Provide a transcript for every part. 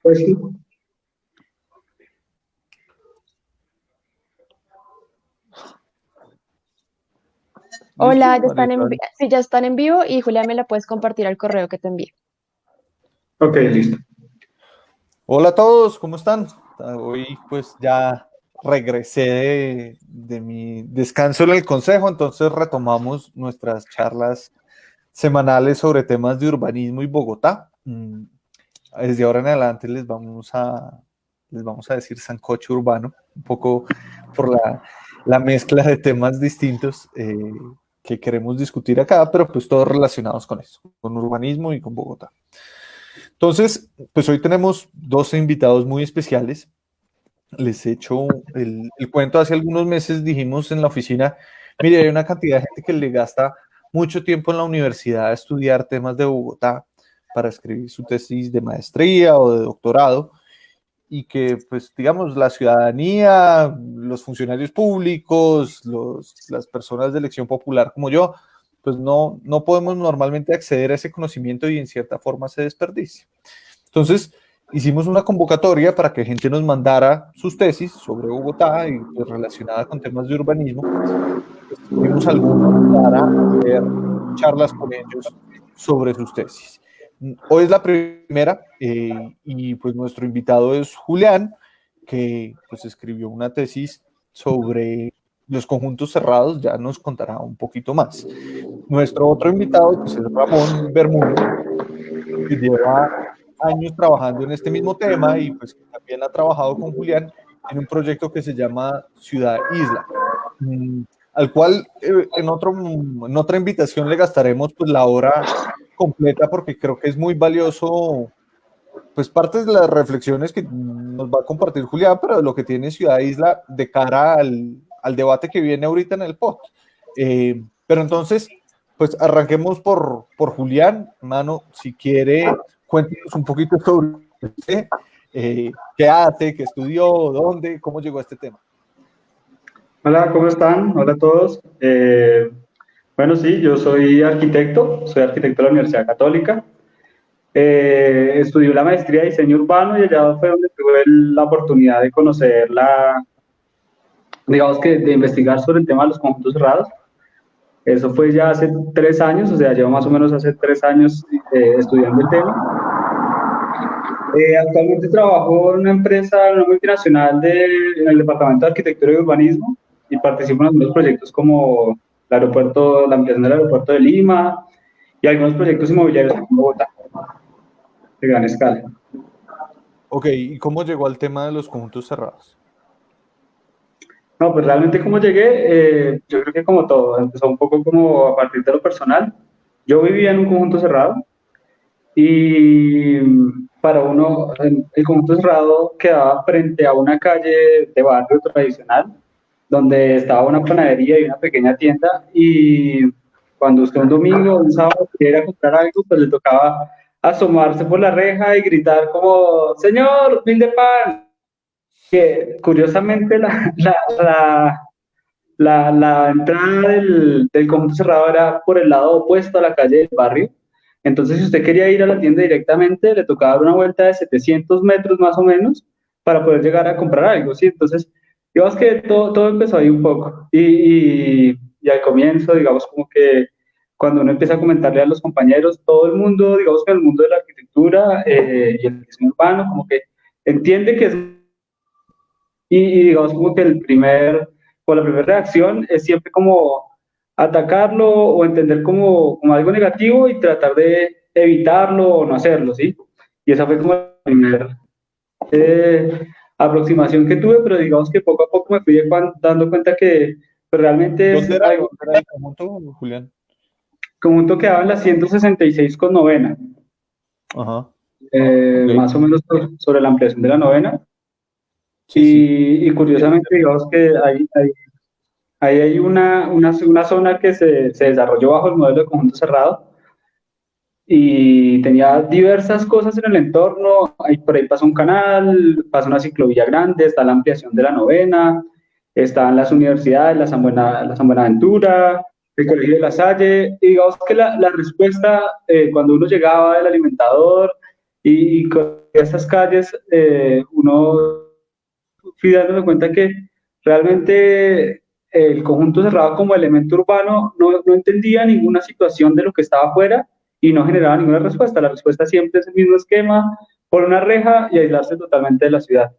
Pues sí. ¿Listo, Hola, María Isabel? sí, ya están en vivo y Julia me la puedes compartir al correo que te envié. Ok, listo. Hola a todos, ¿cómo están? Hoy pues ya regresé de mi descanso en el consejo, entonces retomamos nuestras charlas semanales sobre temas de urbanismo y Bogotá. Desde ahora en adelante les vamos a decir sancocho urbano, un poco por la mezcla de temas distintos que queremos discutir acá, pero pues todos relacionados con eso, con urbanismo y con Bogotá. Entonces, pues hoy tenemos dos invitados muy especiales. Les he hecho el cuento. Hace algunos meses dijimos en la oficina, mire, hay una cantidad de gente que le gasta mucho tiempo en la universidad a estudiar temas de Bogotá para escribir su tesis de maestría o de doctorado, y que, pues, digamos, la ciudadanía, los funcionarios públicos, las personas de elección popular como yo, pues no podemos normalmente acceder a ese conocimiento y en cierta forma se desperdicia. Entonces, hicimos una convocatoria para que gente nos mandara sus tesis sobre Bogotá y pues, relacionada con temas de urbanismo. Escogimos algunos para hacer charlas con ellos sobre sus tesis. Hoy es la primera y pues nuestro invitado es Julián, que pues escribió una tesis sobre los conjuntos cerrados, ya nos contará un poquito más. Nuestro otro invitado pues, es Ramón Bermúdez, que lleva años trabajando en este mismo tema y pues también ha trabajado con Julián en un proyecto que se llama Ciudad Isla, al cual en otra invitación le gastaremos pues la hora completa porque creo que es muy valioso pues partes de las reflexiones que nos va a compartir Julián, pero de lo que tiene Ciudad Isla de cara al debate que viene ahorita en el pod. Pero entonces, pues arranquemos por Julián. Mano, si quiere, cuéntenos un poquito sobre usted, qué hace, qué estudió, dónde, cómo llegó a este tema. Hola, ¿cómo están? Hola a todos. Bueno, sí, yo soy arquitecto de la Universidad Católica. Estudié la maestría de diseño urbano y allá fue donde tuve la oportunidad de conocer digamos que de investigar sobre el tema de los conjuntos cerrados. Eso fue ya hace 3 años, o sea, llevo más o menos hace 3 años estudiando el tema. Actualmente trabajo en una empresa, una multinacional en el departamento de arquitectura y urbanismo y participo en algunos proyectos como la ampliación del aeropuerto de Lima y algunos proyectos inmobiliarios en Bogotá, de gran escala. Ok, ¿y cómo llegó al tema de los conjuntos cerrados? No, pues realmente como llegué, yo creo que como todo, empezó un poco como a partir de lo personal. Yo vivía en un conjunto cerrado y para uno, el conjunto cerrado quedaba frente a una calle de barrio tradicional, donde estaba una panadería y una pequeña tienda, y cuando usted un domingo o un sábado quería comprar algo, pues le tocaba asomarse por la reja y gritar como, señor, mil de pan, que curiosamente la entrada del conjunto cerrado era por el lado opuesto a la calle del barrio. Entonces, si usted quería ir a la tienda directamente, le tocaba dar una vuelta de 700 metros más o menos para poder llegar a comprar algo, ¿sí? Entonces, digamos que todo empezó ahí un poco. Y al comienzo, digamos, como que cuando uno empieza a comentarle a los compañeros, todo el mundo, digamos que en el mundo de la arquitectura y el diseño urbano, como que entiende que es y digamos como que la primera reacción es siempre como atacarlo o entender como algo negativo y tratar de evitarlo o no hacerlo, ¿sí? Y esa fue como la primera aproximación que tuve, pero digamos que poco a poco me fui dando cuenta que pues, realmente es algo, ¿Dónde era el conjunto, Julián? como un toque daba en la 166 con novena, Ajá, ok. más o menos sobre la ampliación de la novena. Sí, sí. Y curiosamente, digamos que ahí hay una zona que se desarrolló bajo el modelo de conjunto cerrado y tenía diversas cosas en el entorno. Por ahí pasa un canal, pasa una ciclovía grande, está la ampliación de la novena, están las universidades, la San Buenaventura, el Colegio de la Salle. Y digamos que la respuesta cuando uno llegaba del alimentador y con estas calles uno fui dándome cuenta que realmente el conjunto cerrado como elemento urbano no entendía ninguna situación de lo que estaba afuera y no generaba ninguna respuesta. La respuesta siempre es el mismo esquema, por una reja y aislarse totalmente de la ciudad.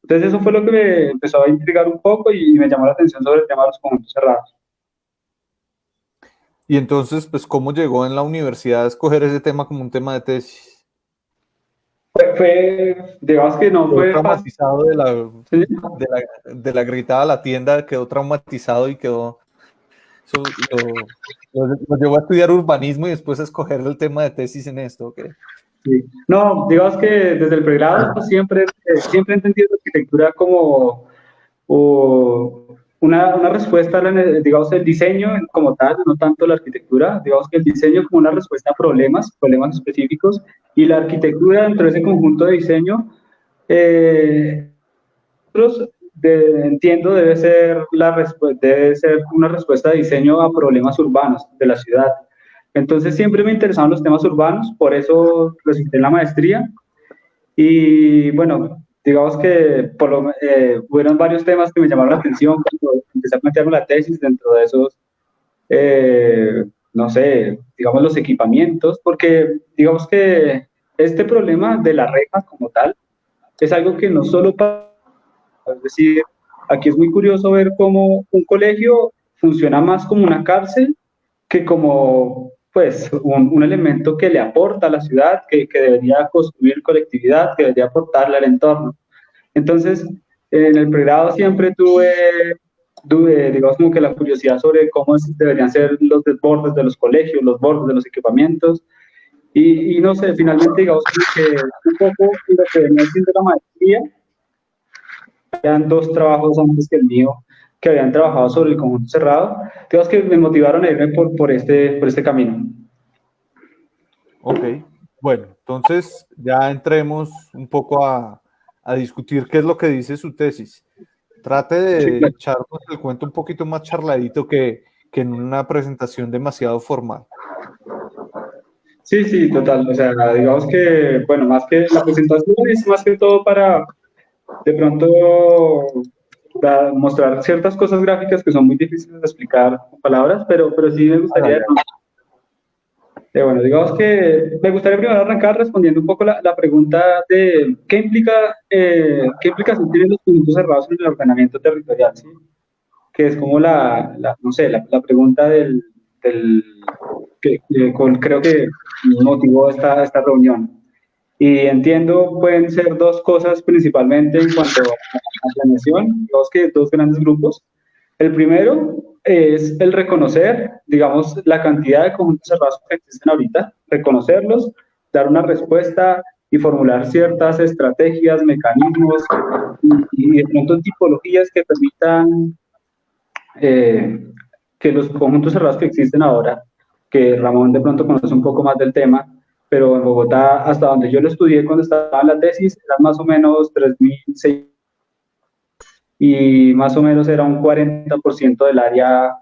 Entonces eso fue lo que me empezó a intrigar un poco y me llamó la atención sobre el tema de los conjuntos cerrados. Y entonces, pues, ¿cómo llegó en la universidad a escoger ese tema como un tema de tesis? Digamos que no Quedó fue fácil. traumatizado ¿Sí? de la gritada a la tienda, quedó traumatizado y quedó, eso lo llevó a estudiar urbanismo y después a escoger el tema de tesis en esto, ¿ok? Sí. No, digamos que desde el pregrado siempre he entendido la arquitectura como una respuesta, digamos, el diseño como tal, no tanto la arquitectura, digamos que el diseño como una respuesta a problemas específicos, y la arquitectura dentro de ese conjunto de diseño, entiendo, debe ser una respuesta de diseño a problemas urbanos de la ciudad. Entonces siempre me interesaban los temas urbanos, por eso resulté en la maestría. Y bueno, digamos que hubieron varios temas que me llamaron la atención cuando empecé a plantearme la tesis dentro de esos, no sé, digamos los equipamientos, porque digamos que este problema de la reja como tal es algo que no solo pasa, es decir, aquí es muy curioso ver cómo un colegio funciona más como una cárcel que como pues un elemento que le aporta a la ciudad, que debería construir colectividad, que debería aportarle al entorno. Entonces, en el pregrado siempre tuve, digamos, como que la curiosidad sobre cómo deberían ser los desbordes de los colegios, los bordes de los equipamientos, y no sé, finalmente, digamos, que un poco lo que venía haciendo la maestría, eran dos trabajos antes que el mío, que habían trabajado sobre el conjunto cerrado, digamos que me motivaron a irme por este camino. Ok, bueno, entonces ya entremos un poco a discutir qué es lo que dice su tesis. Trate Sí, de claro. echarnos el cuento un poquito más charladito que en una presentación demasiado formal. Sí, total. O sea, digamos que, bueno, más que la presentación es más que todo para de pronto mostrar ciertas cosas gráficas que son muy difíciles de explicar con palabras, pero sí me gustaría de Hágale. pronto, bueno, digamos que me gustaría primero arrancar respondiendo un poco la pregunta de qué implicación tienen los puntos cerrados en el ordenamiento territorial, ¿sí? Que es como no sé, la pregunta creo que motivó esta reunión. Y entiendo, pueden ser dos cosas principalmente en cuanto a planeación, dos grandes grupos. El primero es el reconocer, digamos, la cantidad de conjuntos cerrados que existen ahorita, reconocerlos, dar una respuesta y formular ciertas estrategias, mecanismos y de pronto tipologías que permitan que los conjuntos cerrados que existen ahora, que Ramón de pronto conoce un poco más del tema, pero en Bogotá, hasta donde yo lo estudié cuando estaba en la tesis, eran más o menos 3.600 y más o menos era un 40% del área,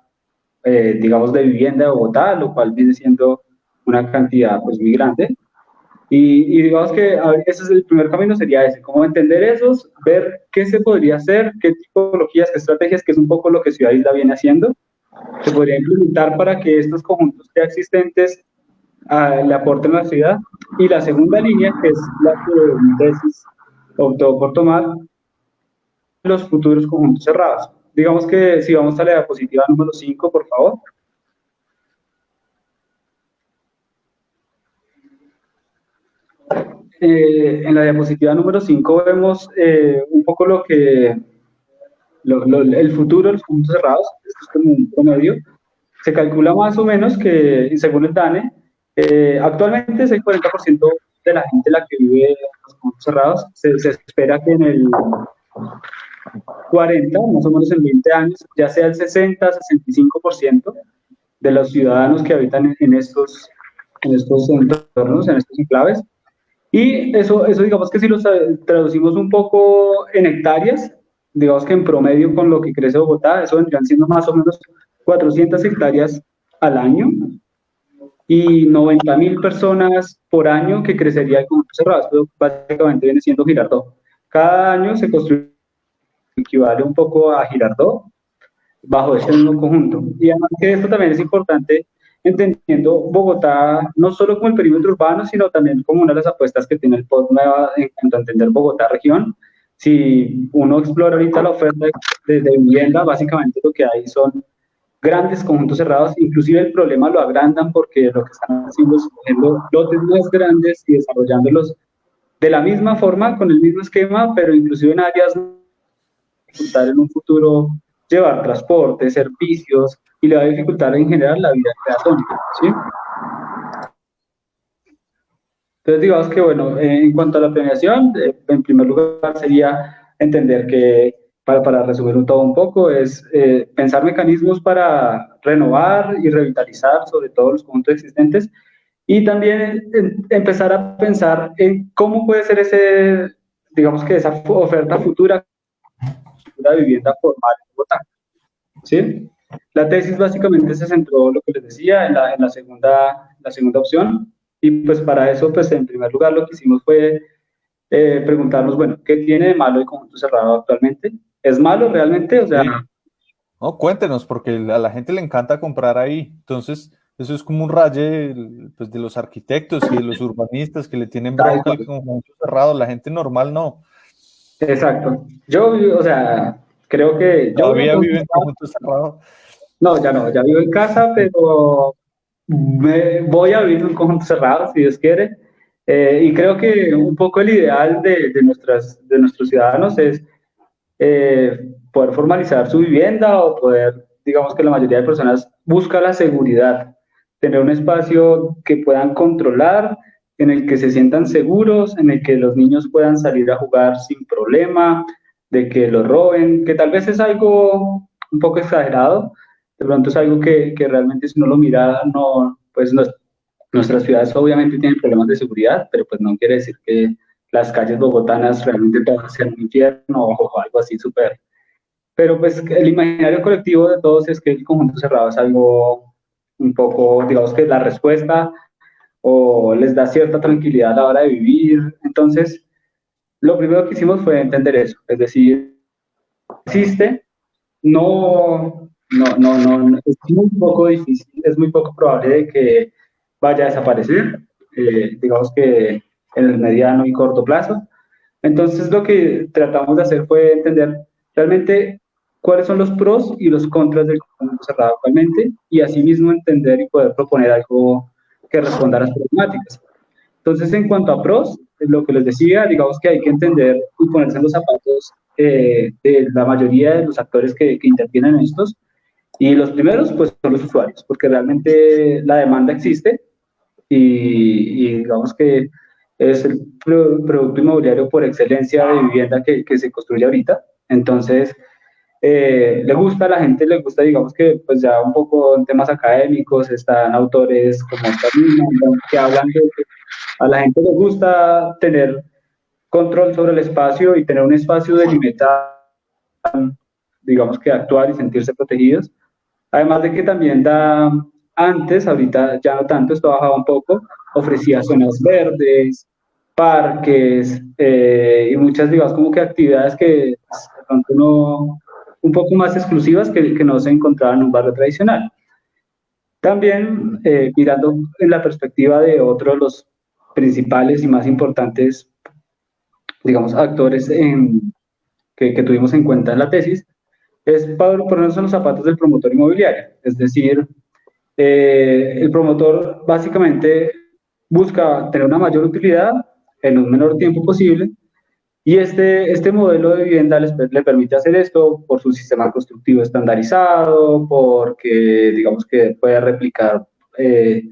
digamos, de vivienda de Bogotá, lo cual viene siendo una cantidad pues muy grande. Y digamos que ese es el primer camino, sería ese, cómo entender esos, ver qué se podría hacer, qué tipologías, qué estrategias, que es un poco lo que Ciudad Isla viene haciendo, se podría implementar para que estos conjuntos ya existentes le aporten a la ciudad. Y la segunda línea, que es la que mi tesis optó por tomar, los futuros conjuntos cerrados. Digamos que si vamos a la diapositiva número 5, por favor. En la diapositiva número 5 vemos un poco el futuro de los conjuntos cerrados, esto es como un promedio. Se calcula más o menos que, según el DANE, actualmente es el 40% de la gente la que vive en los conjuntos cerrados. Se espera que en el 40, más o menos en 20 años, ya sea el 60-65% de los ciudadanos que habitan en estos entornos, en estos enclaves. Y eso digamos que si lo traducimos un poco en hectáreas, digamos que en promedio con lo que crece Bogotá, eso vendrían siendo más o menos 400 hectáreas al año. y 90.000 personas por año que crecería el conjunto cerrado. Esto básicamente viene siendo Girardot. Cada año se construye, equivale un poco a Girardot bajo este mismo conjunto. Y además que esto también es importante entendiendo Bogotá no solo como el perímetro urbano, sino también como una de las apuestas que tiene el POT Nueva en cuanto a entender Bogotá región. Si uno explora ahorita la oferta de vivienda, básicamente lo que hay son grandes conjuntos cerrados, inclusive el problema lo agrandan porque lo que están haciendo es cogiendo lotes más grandes y desarrollándolos de la misma forma, con el mismo esquema, pero inclusive en áreas dificultar en un futuro llevar transporte, servicios, y le va a dificultar en general la vida peatónica, ¿sí? Entonces, digamos que, bueno, en cuanto a la planeación, en primer lugar sería entender que, para resumir todo un poco, es pensar mecanismos para renovar y revitalizar sobre todo los conjuntos existentes y también empezar a pensar en cómo puede ser ese, digamos que esa oferta futura de vivienda formal en Bogotá, ¿sí? La tesis básicamente se centró, lo que les decía, la segunda opción, y pues para eso, pues en primer lugar lo que hicimos fue preguntarnos, bueno, ¿qué tiene de malo el conjunto cerrado actualmente? ¿Es malo realmente? O sea, Sí. No, cuéntenos, porque a la gente le encanta comprar ahí. Entonces, eso es como un raye pues, de los arquitectos y de los urbanistas que le tienen tal bronca cual. al conjunto cerrado. La gente normal no. Exacto. Yo, o sea, creo que yo vivo en Todavía conjunto vive en cerrado. conjunto cerrado. No, ya no, ya vivo en casa, pero voy a vivir en un conjunto cerrado, si Dios quiere. Y creo que un poco el ideal de nuestros ciudadanos es poder formalizar su vivienda o poder, digamos que la mayoría de personas busca la seguridad, tener un espacio que puedan controlar, en el que se sientan seguros, en el que los niños puedan salir a jugar sin problema, de que lo roben, que tal vez es algo un poco exagerado, de pronto es algo que realmente si uno lo mira, no, pues no, nuestras ciudades obviamente tienen problemas de seguridad, pero pues no quiere decir que las calles bogotanas realmente todas sean un infierno o algo así súper. Pero pues el imaginario colectivo de todos es que el conjunto cerrado es algo un poco, digamos que la respuesta o les da cierta tranquilidad a la hora de vivir. Entonces, lo primero que hicimos fue entender eso, es decir, existe, es muy poco difícil, es muy poco probable de que vaya a desaparecer, digamos que en el mediano y corto plazo. Entonces lo que tratamos de hacer fue entender realmente cuáles son los pros y los contras del conjunto cerrado actualmente y asimismo entender y poder proponer algo que responda a las problemáticas. Entonces, en cuanto a pros, lo que les decía, digamos que hay que entender y ponerse en los zapatos de la mayoría de los actores que intervienen en estos. Y los primeros, pues, son los usuarios, porque realmente la demanda existe y digamos que es el producto inmobiliario por excelencia de vivienda que se construye ahorita. Entonces, le gusta a la gente, le gusta, digamos que pues ya un poco en temas académicos, están autores como que hablan de que a la gente le gusta tener control sobre el espacio y tener un espacio delimitado, digamos que actuar y sentirse protegidos. Además de que también da, antes, ahorita ya no tanto, esto ha bajado un poco, ofrecía zonas verdes, parques y muchas, digamos, como que actividades que de pronto no, un poco más exclusivas que no se encontraban en un barrio tradicional. También mirando en la perspectiva de otro de los principales y más importantes, digamos, actores que tuvimos en cuenta en la tesis, es ponernos en los zapatos del promotor inmobiliario. Es decir, el promotor básicamente busca tener una mayor utilidad en un menor tiempo posible y este modelo de vivienda le permite hacer esto por su sistema constructivo estandarizado, porque digamos que puede replicar eh,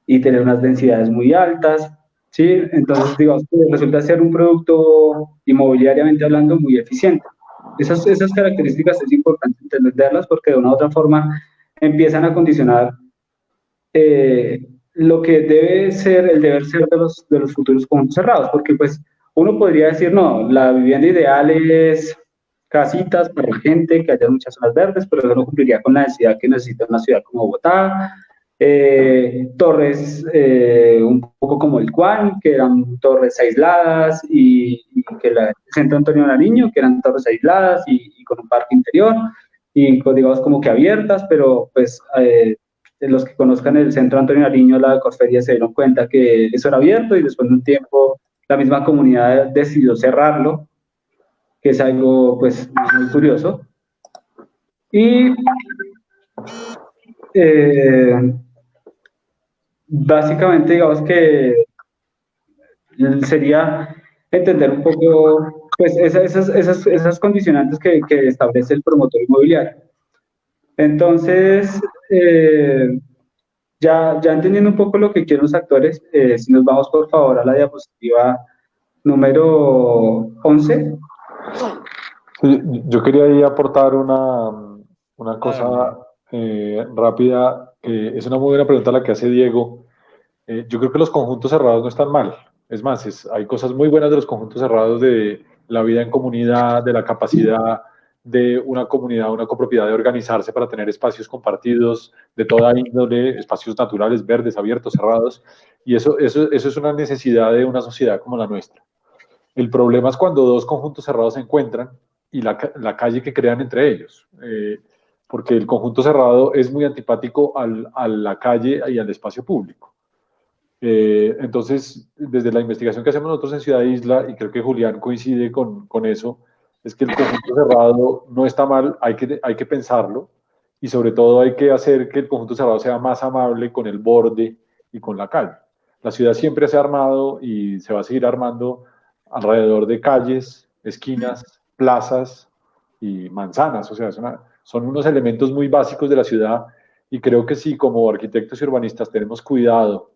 y tener unas densidades muy altas, ¿sí? Entonces, digamos que resulta ser un producto inmobiliariamente hablando muy eficiente. Esas características es importante entenderlas porque de una u otra forma empiezan a condicionar lo que debe ser el deber ser de los futuros conjuntos cerrados, porque pues uno podría decir, no, la vivienda ideal es casitas para la gente, que haya muchas zonas verdes, pero eso no cumpliría con la necesidad que necesita una ciudad como Bogotá, torres un poco como el Cuan, que eran torres aisladas, y que el Centro Antonio Nariño, que eran torres aisladas y con un parque interior, y pues, digamos como que abiertas, pero pues los que conozcan el Centro Antonio Nariño, la Corferia, se dieron cuenta que eso era abierto y después de un tiempo la misma comunidad decidió cerrarlo, que es algo pues muy curioso. Y básicamente digamos que sería entender un poco pues esas condicionantes que establece el promotor inmobiliario. Entonces, ya entendiendo un poco lo que quieren los actores, si nos vamos por favor a la diapositiva número 11. Sí, yo quería ahí aportar una cosa rápida, que es una muy buena pregunta la que hace Diego. Yo creo que los conjuntos cerrados no están mal. Es más, hay cosas muy buenas de los conjuntos cerrados, de la vida en comunidad, de la capacidad de una comunidad, una copropiedad de organizarse para tener espacios compartidos de toda índole, espacios naturales, verdes, abiertos, cerrados. Y eso es una necesidad de una sociedad como la nuestra. El problema es cuando dos conjuntos cerrados se encuentran y la calle que crean entre ellos. Porque el conjunto cerrado es muy antipático a la calle y al espacio público. Entonces, desde la investigación que hacemos nosotros en Ciudad Isla, y creo que Julián coincide con eso, es que el conjunto cerrado no está mal, hay que pensarlo, y sobre todo hay que hacer que el conjunto cerrado sea más amable con el borde y con la calle. La ciudad siempre se ha armado y se va a seguir armando alrededor de calles, esquinas, plazas y manzanas. O sea, son unos elementos muy básicos de la ciudad, y creo que si como arquitectos y urbanistas tenemos cuidado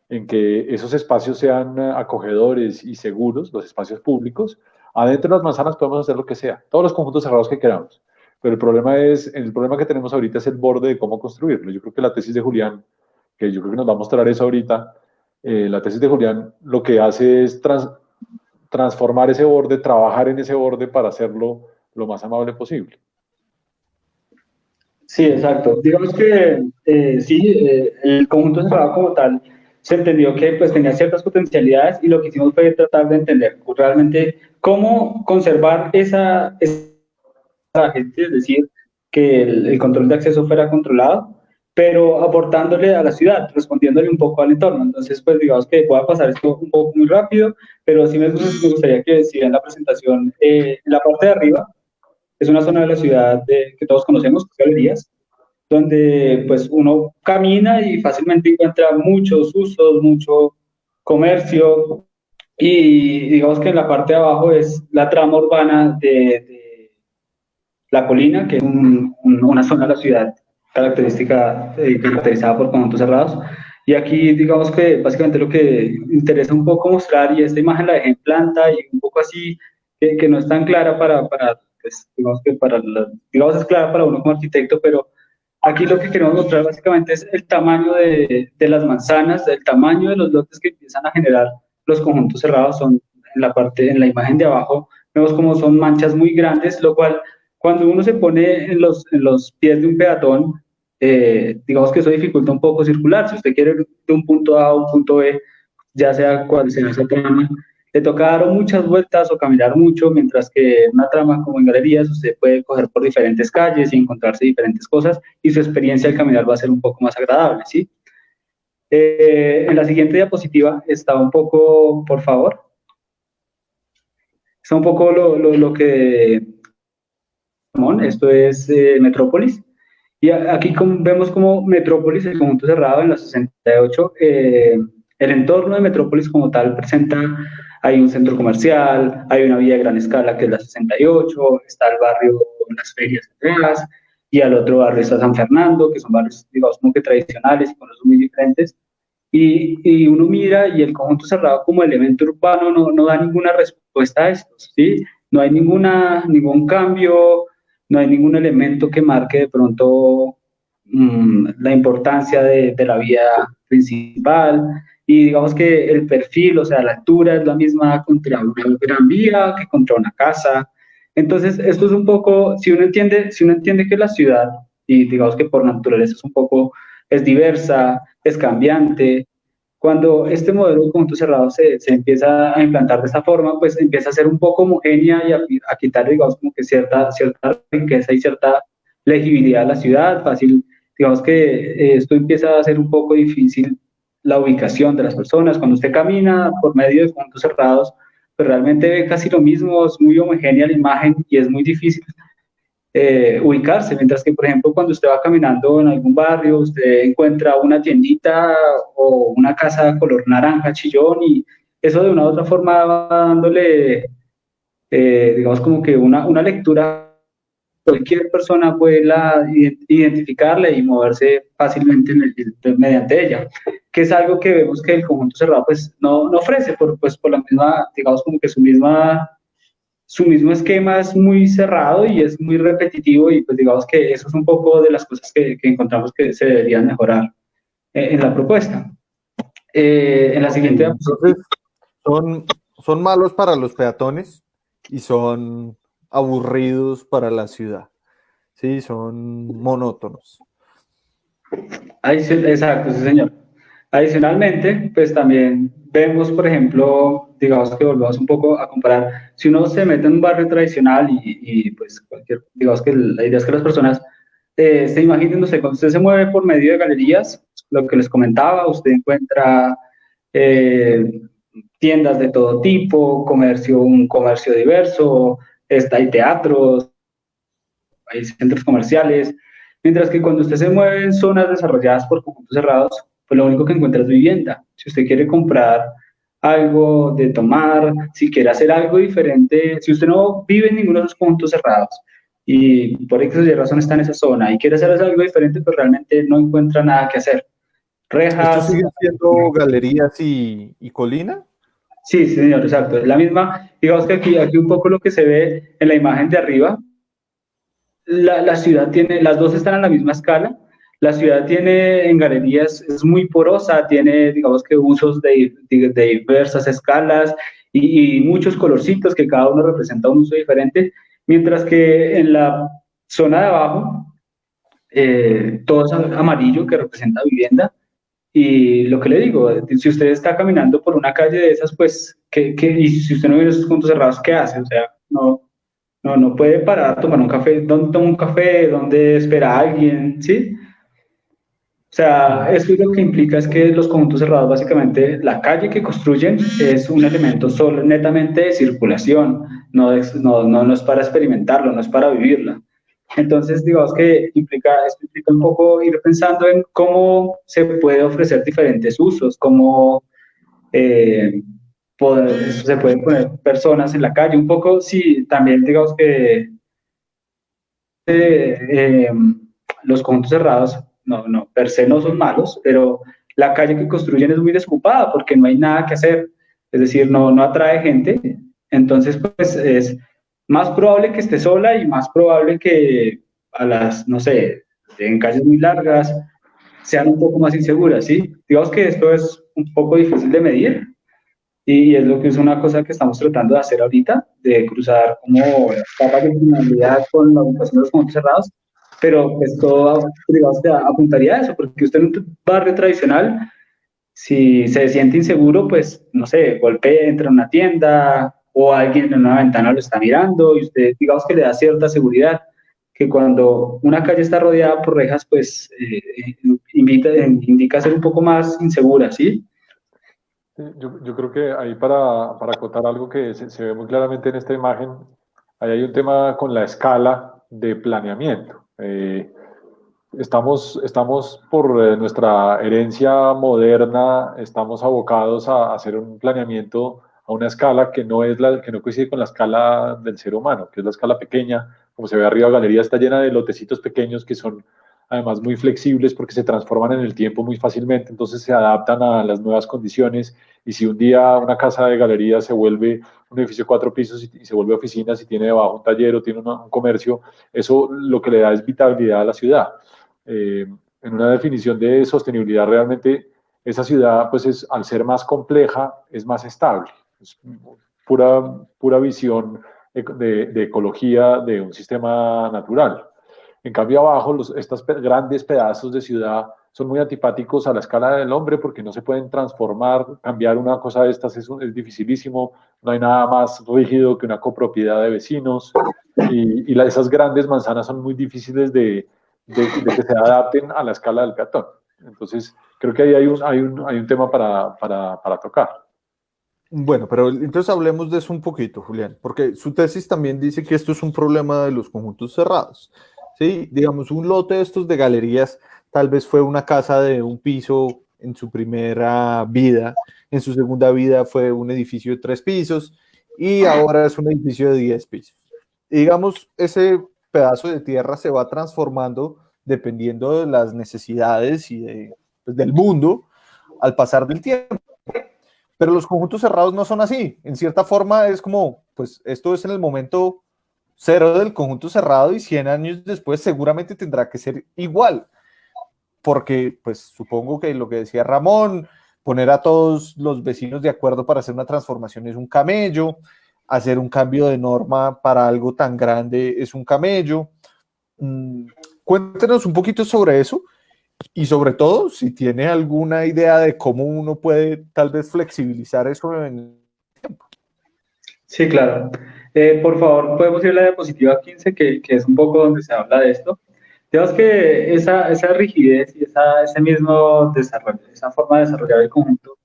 en que esos espacios sean acogedores y seguros, los espacios públicos, adentro de las manzanas podemos hacer lo que sea, todos los conjuntos cerrados que queramos. Pero el problema que tenemos ahorita es el borde de cómo construirlo. Yo creo que la tesis de Julián, que yo creo que nos va a mostrar eso ahorita, la tesis de Julián lo que hace es transformar ese borde, trabajar en ese borde para hacerlo lo más amable posible. Sí, exacto. Digamos que sí, el conjunto cerrado como tal se entendió que pues tenía ciertas potencialidades, y lo que hicimos fue tratar de entender realmente cómo conservar esa gente, es decir, que el control de acceso fuera controlado, pero aportándole a la ciudad, respondiéndole un poco al entorno. Entonces, pues digamos que pueda pasar esto un poco muy rápido, pero sí me gustaría que si en la presentación, en la parte de arriba, es una zona de la ciudad que todos conocemos, galerías, donde pues uno camina y fácilmente encuentra muchos usos, mucho comercio, y digamos que en la parte de abajo es la trama urbana de La Colina, que es una zona de la ciudad caracterizada por conjuntos cerrados. Y aquí digamos que básicamente lo que interesa un poco mostrar, y esta imagen la dejé en planta y un poco así, que no es tan clara pues, digamos que digamos es clara para uno como arquitecto, pero aquí lo que queremos mostrar básicamente es el tamaño de las manzanas, el tamaño de los lotes que empiezan a generar los conjuntos cerrados. Son en la imagen de abajo, vemos como son manchas muy grandes, lo cual cuando uno se pone en los pies de un peatón, digamos que eso dificulta un poco circular. Si usted quiere ir de un punto A a un punto B, ya sea cual sea esa trama, le toca dar muchas vueltas o caminar mucho, mientras que una trama como en galerías, usted puede coger por diferentes calles y encontrarse diferentes cosas, y su experiencia al caminar va a ser un poco más agradable, ¿sí? En la siguiente diapositiva está un poco, por favor, está un poco lo que... Esto es Metrópolis. Y aquí vemos como Metrópolis, el conjunto cerrado en la 68, el entorno de Metrópolis como tal presenta, hay un centro comercial, hay una vía de gran escala que es la 68, está el barrio Las Ferias atrás, y al otro barrio está San Fernando, que son barrios, digamos, como que tradicionales y con usos muy diferentes. Y uno mira y el conjunto cerrado como elemento urbano no da ninguna respuesta a esto, ¿sí? No hay ningún cambio, no hay ningún elemento que marque de pronto la importancia de la vía principal, y digamos que el perfil, o sea, la altura es la misma contra una gran vía que contra una casa. Entonces, esto es un poco, si uno entiende que la ciudad, y digamos que por naturaleza es un poco es diversa, es cambiante. Cuando este modelo de conjunto cerrado se empieza a implantar de esta forma, pues empieza a ser un poco homogénea y a quitar, digamos, como que cierta riqueza y cierta legibilidad a la ciudad, fácil, digamos que esto empieza a ser un poco difícil la ubicación de las personas. Cuando usted camina por medio de conjuntos cerrados, pues realmente ve casi lo mismo, es muy homogénea la imagen y es muy difícil ubicarse, mientras que, por ejemplo, cuando usted va caminando en algún barrio, usted encuentra una tiendita o una casa color naranja, chillón, y eso de una u otra forma va dándole, digamos, como que una lectura. Cualquier persona puede identificarla y moverse fácilmente mediante ella, que es algo que vemos que el conjunto cerrado pues no ofrece, pues por la misma, digamos, como que su mismo esquema es muy cerrado y es muy repetitivo, y pues digamos que eso es un poco de las cosas que encontramos que se deberían mejorar en la propuesta. En la siguiente Entonces, son malos para los peatones y son aburridos para la ciudad. Sí, son monótonos. Exacto, sí, señor. Adicionalmente, pues también vemos, por ejemplo, digamos que volvamos un poco a comparar, si uno se mete en un barrio tradicional pues digamos que la idea es que las personas se imaginen, no sé, cuando usted se mueve por medio de galerías, lo que les comentaba, usted encuentra eh, tiendas de todo tipo, un comercio diverso, hay teatros, hay centros comerciales, mientras que cuando usted se mueve en zonas desarrolladas por conjuntos cerrados, pues lo único que encuentra es vivienda. Si usted quiere comprar algo de tomar, si quiere hacer algo diferente, si usted no vive en ninguno de esos conjuntos cerrados y por X o Y razón está en esa zona y quiere hacer algo diferente, pues realmente no encuentra nada que hacer. ¿Esto Rejas. sigue siendo galerías y colina? Sí, sí, señor, exacto. Es la misma, digamos que aquí un poco lo que se ve en la imagen de arriba, la ciudad tiene, las dos están a la misma escala. La ciudad tiene en galerías, es muy porosa, tiene, digamos que usos de diversas escalas y muchos colorcitos que cada uno representa un uso diferente, mientras que en la zona de abajo todo es amarillo que representa vivienda. Y lo que le digo, si usted está caminando por una calle de esas, pues, y si usted no vive en esos puntos cerrados, ¿qué hace? O sea, no puede parar a tomar un café. ¿Dónde toma un café? ¿Dónde espera a alguien? ¿Sí? O sea, esto lo que implica es que los conjuntos cerrados, básicamente, la calle que construyen es un elemento solo, netamente de circulación, no es para experimentarlo, no es para vivirla. Entonces, digamos que esto implica un poco ir pensando en cómo se puede ofrecer diferentes usos, cómo se pueden poner personas en la calle, un poco, sí, también digamos que eh, los conjuntos cerrados, per se no son malos, pero la calle que construyen es muy desocupada porque no hay nada que hacer, es decir, no atrae gente, entonces pues es más probable que esté sola y más probable que no sé, en calles muy largas sean un poco más inseguras, ¿sí? Digamos que esto es un poco difícil de medir, y es lo que es una cosa que estamos tratando de hacer ahorita, de cruzar como las capas de criminalidad con la ubicación de los conjuntos cerrados, pero pues todo, digamos, que apuntaría a eso, porque usted en un barrio tradicional, si se siente inseguro, pues, no sé, golpea, entra en una tienda o alguien en una ventana lo está mirando y usted, digamos, que le da cierta seguridad, que cuando una calle está rodeada por rejas, pues indica ser un poco más insegura, ¿sí? Sí, yo creo que ahí para acotar algo que se ve muy claramente en esta imagen, ahí hay un tema con la escala de planeamiento. Estamos por nuestra herencia moderna, estamos abocados a hacer un planeamiento a una escala que que no coincide con la escala del ser humano, que es la escala pequeña. Como se ve arriba, la galería está llena de lotecitos pequeños que son además muy flexibles porque se transforman en el tiempo muy fácilmente, entonces se adaptan a las nuevas condiciones. Y si un día una casa de galería se vuelve un edificio de 4 pisos y se vuelve oficina, si tiene debajo un taller o tiene un comercio, eso lo que le da es vitalidad a la ciudad. En una definición de sostenibilidad, realmente esa ciudad, pues al ser más compleja, es más estable. Es pura visión de ecología de un sistema natural. En cambio, abajo, estos grandes pedazos de ciudad son muy antipáticos a la escala del hombre porque no se pueden transformar, cambiar una cosa de estas es dificilísimo, no hay nada más rígido que una copropiedad de vecinos y esas grandes manzanas son muy difíciles de que se adapten a la escala del peatón. Entonces, creo que ahí hay un tema para tocar. Bueno, pero entonces hablemos de eso un poquito, Julián, porque su tesis también dice que esto es un problema de los conjuntos cerrados. Sí, digamos, un lote de estos de galerías tal vez fue una casa de un piso en su primera vida, en su segunda vida fue un edificio de 3 pisos y ahora es un edificio de 10 pisos. Y digamos, ese pedazo de tierra se va transformando dependiendo de las necesidades y pues, del mundo al pasar del tiempo. Pero los conjuntos cerrados no son así. En cierta forma es como, pues esto es en el momento cero del conjunto cerrado y 100 años después seguramente tendrá que ser igual. Porque, pues supongo que lo que decía Ramón, poner a todos los vecinos de acuerdo para hacer una transformación es un camello, hacer un cambio de norma para algo tan grande es un camello. Cuéntenos un poquito sobre eso. Y sobre todo, si tiene alguna idea de cómo uno puede tal vez flexibilizar eso en el tiempo. Sí, claro. Por favor, podemos ir a la diapositiva 15, que es un poco donde se habla de esto. Digamos que esa rigidez y ese mismo desarrollo, esa forma de desarrollar el conjunto,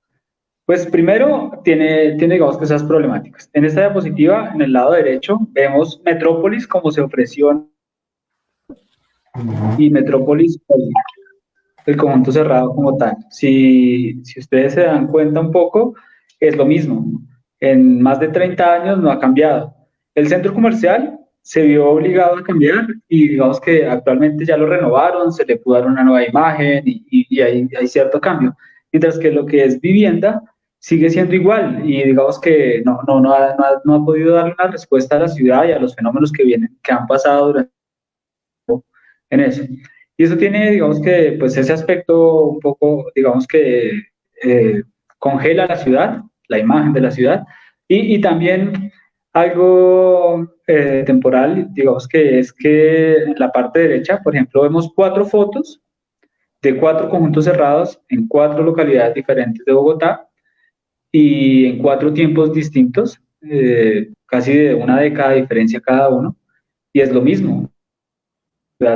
pues primero tiene digamos que esas problemáticas. En esta diapositiva, en el lado derecho, vemos Metrópolis como se ofreció y Metrópolis, el conjunto cerrado como tal. Si ustedes se dan cuenta un poco, es lo mismo. En más de 30 años no ha cambiado. El centro comercial se vio obligado a cambiar y digamos que actualmente ya lo renovaron, se le pudo dar una nueva imagen y hay cierto cambio. Mientras que lo que es vivienda sigue siendo igual y digamos que no ha podido darle una respuesta a la ciudad y a los fenómenos que han pasado durante en eso. Y eso tiene, digamos que, pues ese aspecto un poco, digamos que congela la ciudad, la imagen de la ciudad, y también algo temporal, digamos que es que en la parte derecha, por ejemplo, vemos 4 fotos de 4 conjuntos cerrados en 4 localidades diferentes de Bogotá y en 4 tiempos distintos, casi de una década de diferencia cada uno, y es lo mismo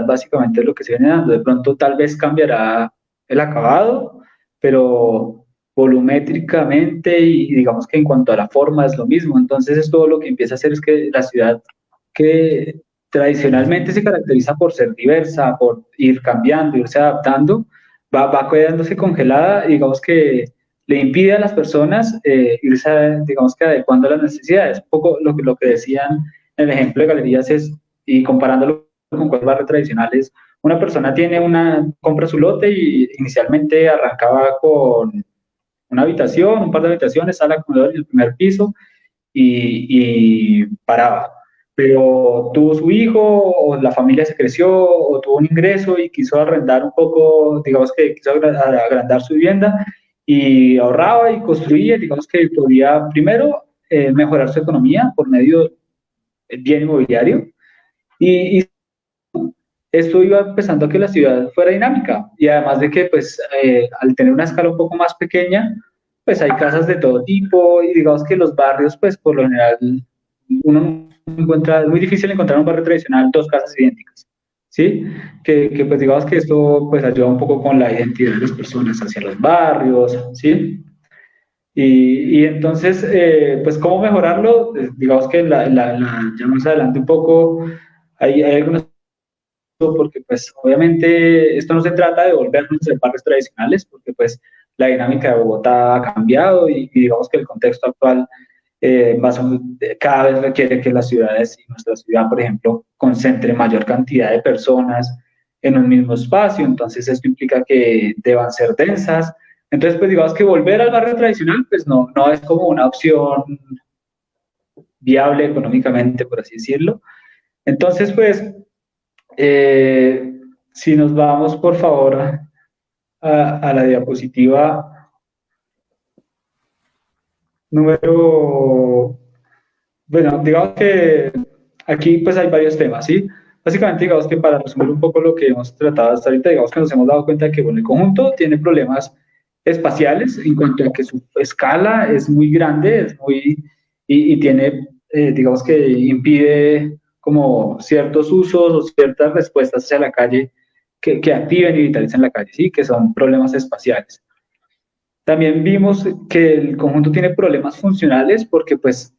básicamente es lo que se viene dando. De pronto tal vez cambiará el acabado, pero volumétricamente y digamos que en cuanto a la forma es lo mismo. Entonces es todo lo que empieza a hacer es que la ciudad que tradicionalmente se caracteriza por ser diversa, por ir cambiando, irse adaptando, va quedándose congelada y digamos que le impide a las personas irse, digamos que adecuando a las necesidades. Un poco lo que decían en el ejemplo de galerías es, y comparándolo con cualquier barrio tradicional, es una persona compra su lote y inicialmente arrancaba con una habitación, un par de habitaciones, sala, comedor y el primer piso y paraba. Pero tuvo su hijo, o la familia se creció, o tuvo un ingreso y quiso arrendar un poco, digamos que quiso agrandar su vivienda y ahorraba y construía, digamos que podía primero mejorar su economía por medio del bien inmobiliario y esto iba empezando a que la ciudad fuera dinámica y además de que pues al tener una escala un poco más pequeña pues hay casas de todo tipo y digamos que los barrios pues por lo general uno encuentra, es muy difícil encontrar un barrio tradicional 2 casas idénticas, ¿sí? Que pues digamos que esto pues ayuda un poco con la identidad de las personas hacia los barrios, ¿sí? Y entonces, pues, ¿cómo mejorarlo? Digamos que ya más adelante un poco, hay algunos porque pues obviamente esto no se trata de volvernos a barrios tradicionales, porque pues la dinámica de Bogotá ha cambiado y digamos que el contexto actual cada vez requiere que las ciudades y nuestra ciudad, por ejemplo, concentre mayor cantidad de personas en un mismo espacio, entonces esto implica que deban ser densas, entonces pues digamos que volver al barrio tradicional pues no es como una opción viable económicamente, por así decirlo, entonces pues si nos vamos, por favor, a la diapositiva número, bueno, digamos que aquí pues hay varios temas, ¿sí? básicamente, digamos que para resumir un poco lo que hemos tratado hasta ahorita, digamos que nos hemos dado cuenta que, bueno, el conjunto tiene problemas espaciales en cuanto a que su escala es muy grande, y tiene, digamos que impide como ciertos usos o ciertas respuestas hacia la calle que activen y vitalicen la calle, ¿sí? Que son problemas espaciales. También vimos que el conjunto tiene problemas funcionales porque pues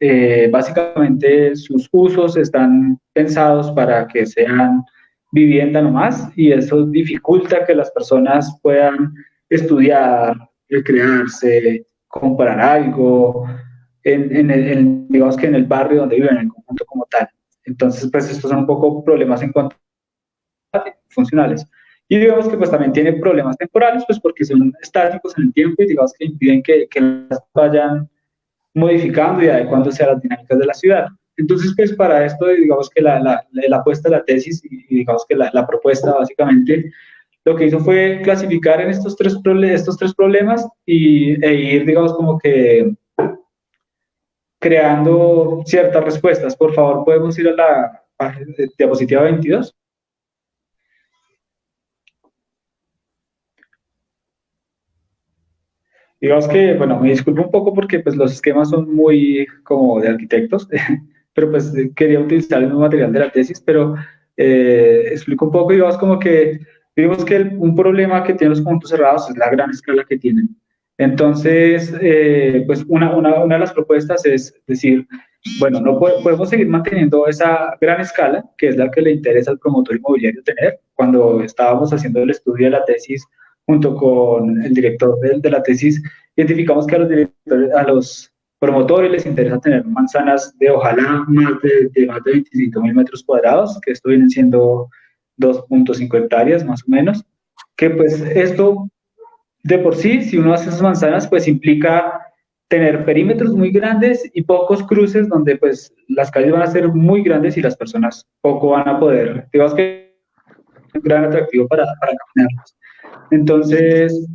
básicamente sus usos están pensados para que sean vivienda nomás y eso dificulta que las personas puedan estudiar, recrearse, comprar algo, digamos que en el barrio donde viven, en el conjunto como tal. Entonces pues estos son un poco problemas en cuanto a funcionales. Y digamos que pues también tiene problemas temporales, pues porque son estáticos en el tiempo y digamos que impiden que las vayan modificando y adecuándose a las dinámicas de la ciudad. Entonces, pues para esto, digamos que la apuesta de la tesis y digamos que la propuesta básicamente lo que hizo fue clasificar en estos tres problemas e ir, digamos, como que creando ciertas respuestas. Por favor, podemos ir a la diapositiva 22. Digamos que, bueno, me disculpo un poco porque pues los esquemas son muy como de arquitectos, pero pues quería utilizar el mismo material de la tesis, pero explico un poco, digamos como que vimos que un problema que tienen los conjuntos cerrados es la gran escala que tienen. Entonces, pues una de las propuestas es decir, bueno, no podemos seguir manteniendo esa gran escala, que es la que le interesa al promotor inmobiliario tener. Cuando estábamos haciendo el estudio de la tesis, junto con el director de la tesis, identificamos que a los promotores les interesa tener manzanas de ojalá más de 25.000 metros cuadrados, que esto vienen siendo 2.5 hectáreas más o menos, que pues esto de por sí, si uno hace esas manzanas, pues implica tener perímetros muy grandes y pocos cruces donde pues las calles van a ser muy grandes y las personas poco van a poder, digamos que es un gran atractivo para caminarlas. Entonces,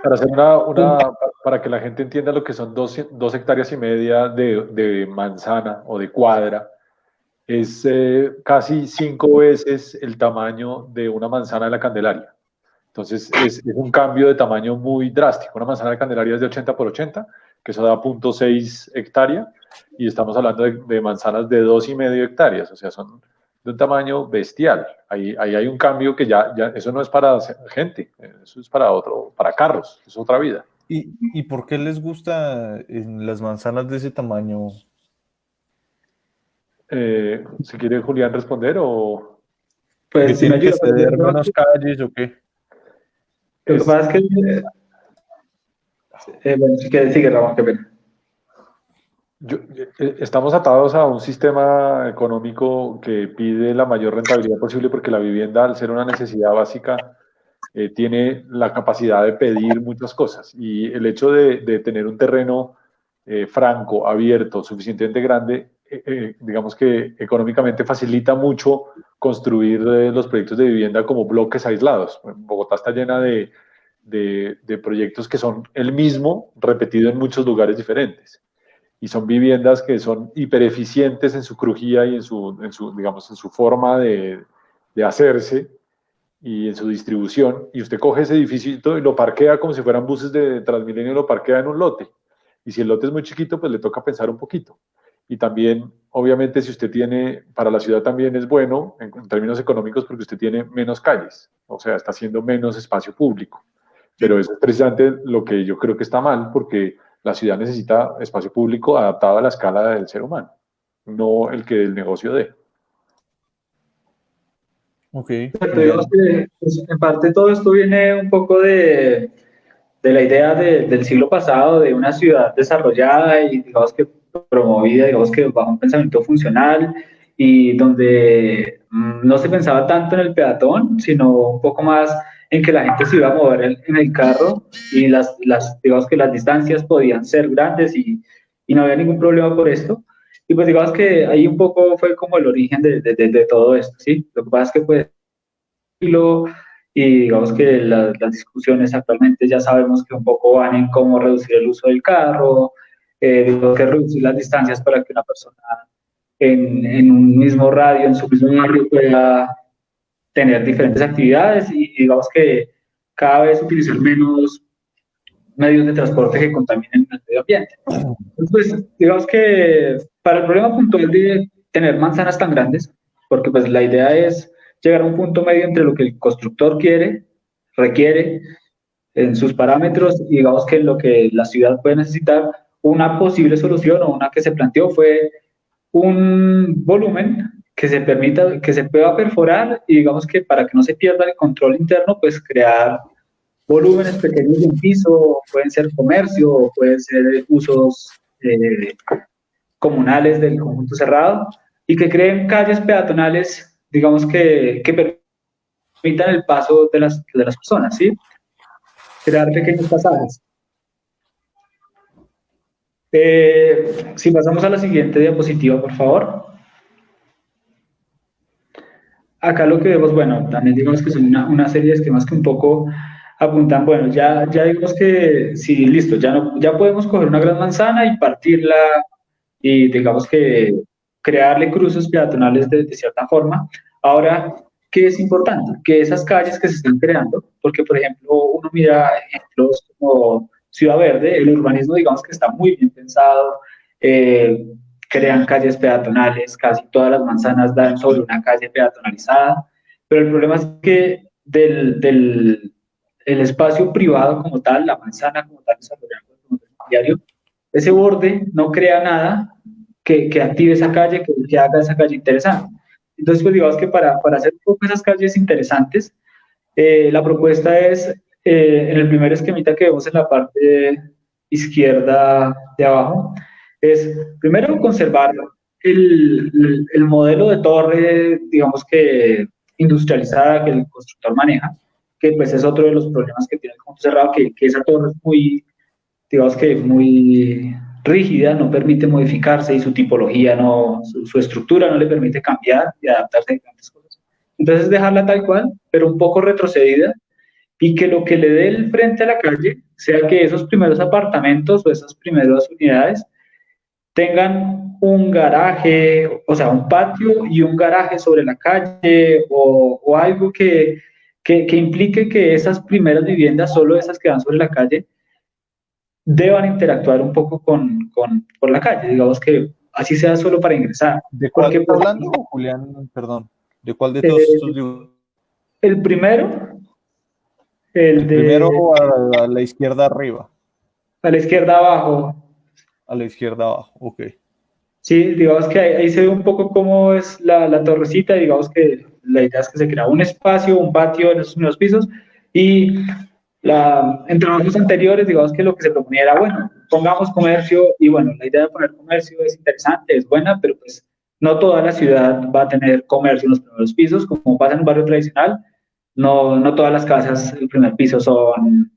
Para hacer para que la gente entienda lo que son 2,5 hectáreas de manzana o de cuadra, es casi 5 veces el tamaño de una manzana de la Candelaria. Entonces es un cambio de tamaño muy drástico. Una manzana de Candelaria es de 80 por 80, que eso da 0,6 hectárea, y estamos hablando de manzanas de 2,5 hectáreas, o sea, son de un tamaño bestial. Ahí hay un cambio que ya eso no es para gente, eso es para carros, es otra vida. ¿Y por qué les gusta en las manzanas de ese tamaño? Si quiere Julián responder o... pues si me ¿Tiene que ayuda. ceder menos calles o qué? Lo que pasa es que, bueno, si quieres, sigue Ramón, qué pena. Estamos atados a un sistema económico que pide la mayor rentabilidad posible porque la vivienda, al ser una necesidad básica, tiene la capacidad de pedir muchas cosas. Y el hecho de tener un terreno franco, abierto, suficientemente grande, digamos que económicamente facilita mucho construir los proyectos de vivienda como bloques aislados. Bogotá está llena de proyectos que son el mismo, repetido en muchos lugares diferentes. Y son viviendas que son hipereficientes en su crujía y digamos, en su forma de hacerse y en su distribución. Y usted coge ese edificio y lo parquea como si fueran buses de Transmilenio, lo parquea en un lote. Y si el lote es muy chiquito, pues le toca pensar un poquito. Y también, obviamente, si usted tiene, para la ciudad también es bueno en términos económicos porque usted tiene menos calles, o sea, está haciendo menos espacio público. Pero eso es precisamente lo que yo creo que está mal, porque la ciudad necesita espacio público adaptado a la escala del ser humano, no el que el negocio dé. Ok. Digamos que, pues, en parte todo esto viene un poco de la idea del siglo pasado, de una ciudad desarrollada y digamos que promovida, digamos que bajo un pensamiento funcional y donde no se pensaba tanto en el peatón, sino un poco más en que la gente se iba a mover en el carro y digamos que las distancias podían ser grandes y no había ningún problema por esto. Y pues digamos que ahí un poco fue como el origen de todo esto, ¿sí? Lo que pasa es que pues y digamos que las discusiones actualmente ya sabemos que un poco van en cómo reducir el uso del carro, digo que reducir las distancias para que una persona en un mismo radio, en su mismo barrio, pueda tener diferentes actividades y digamos que cada vez utilizar menos medios de transporte que contaminen el medio ambiente. Entonces, pues, digamos que para el problema puntual de tener manzanas tan grandes, porque pues la idea es llegar a un punto medio entre lo que el constructor quiere, requiere en sus parámetros y digamos que lo que la ciudad puede necesitar, una posible solución o una que se planteó fue un volumen que se permita, que se pueda perforar y digamos que para que no se pierda el control interno, pues crear volúmenes pequeños de un piso, pueden ser comercio, pueden ser usos comunales del conjunto cerrado y que creen calles peatonales, digamos que permitan el paso de las personas, ¿sí? Crear pequeños pasajes. Si pasamos a la siguiente diapositiva, por favor. Acá lo que vemos, bueno, también digamos que son una serie de esquemas que un poco apuntan, bueno, ya digamos que sí, listo, ya podemos coger una gran manzana y partirla y digamos que crearle cruces peatonales de cierta forma. Ahora, ¿qué es importante? Que esas calles que se están creando, porque por ejemplo uno mira ejemplos como Ciudad Verde, el urbanismo digamos que está muy bien pensado, eh, crean calles peatonales, casi todas las manzanas dan sobre una calle peatonalizada, pero el problema es que el espacio privado como tal, la manzana como tal, desarrollado como diario, ese borde no crea nada que active esa calle, que haga esa calle interesante. Entonces, pues digamos que para hacer un poco esas calles interesantes, la propuesta es, en el primer esquemita que vemos en la parte izquierda de abajo, es primero conservar el modelo de torre, digamos que industrializada que el constructor maneja, que pues es otro de los problemas que tiene el conjunto cerrado, que esa torre es muy, digamos que muy rígida, no permite modificarse y su tipología, su estructura no le permite cambiar y adaptarse a diferentes cosas. Entonces dejarla tal cual, pero un poco retrocedida y que lo que le dé el frente a la calle sea que esos primeros apartamentos o esas primeras unidades tengan un garaje, o sea, un patio y un garaje sobre la calle o algo que implique que esas primeras viviendas, solo esas que dan sobre la calle, deban interactuar un poco por la calle, digamos que así sea solo para ingresar. ¿De cuál Porque está pues, hablando, Julián? Perdón. ¿De cuál de todos estos dibujos? el primero, el El primero de a la izquierda arriba, a la izquierda abajo, a la izquierda abajo. Ok. sí, digamos que ahí se ve un poco cómo es la torrecita, digamos que la idea es que se crea un espacio, un patio en esos primeros pisos y en trabajos anteriores, digamos que lo que se proponía era, bueno, pongamos comercio y bueno, la idea de poner comercio es interesante, es buena, pero pues no toda la ciudad va a tener comercio en los primeros pisos, como pasa en un barrio tradicional, no todas las casas del primer piso son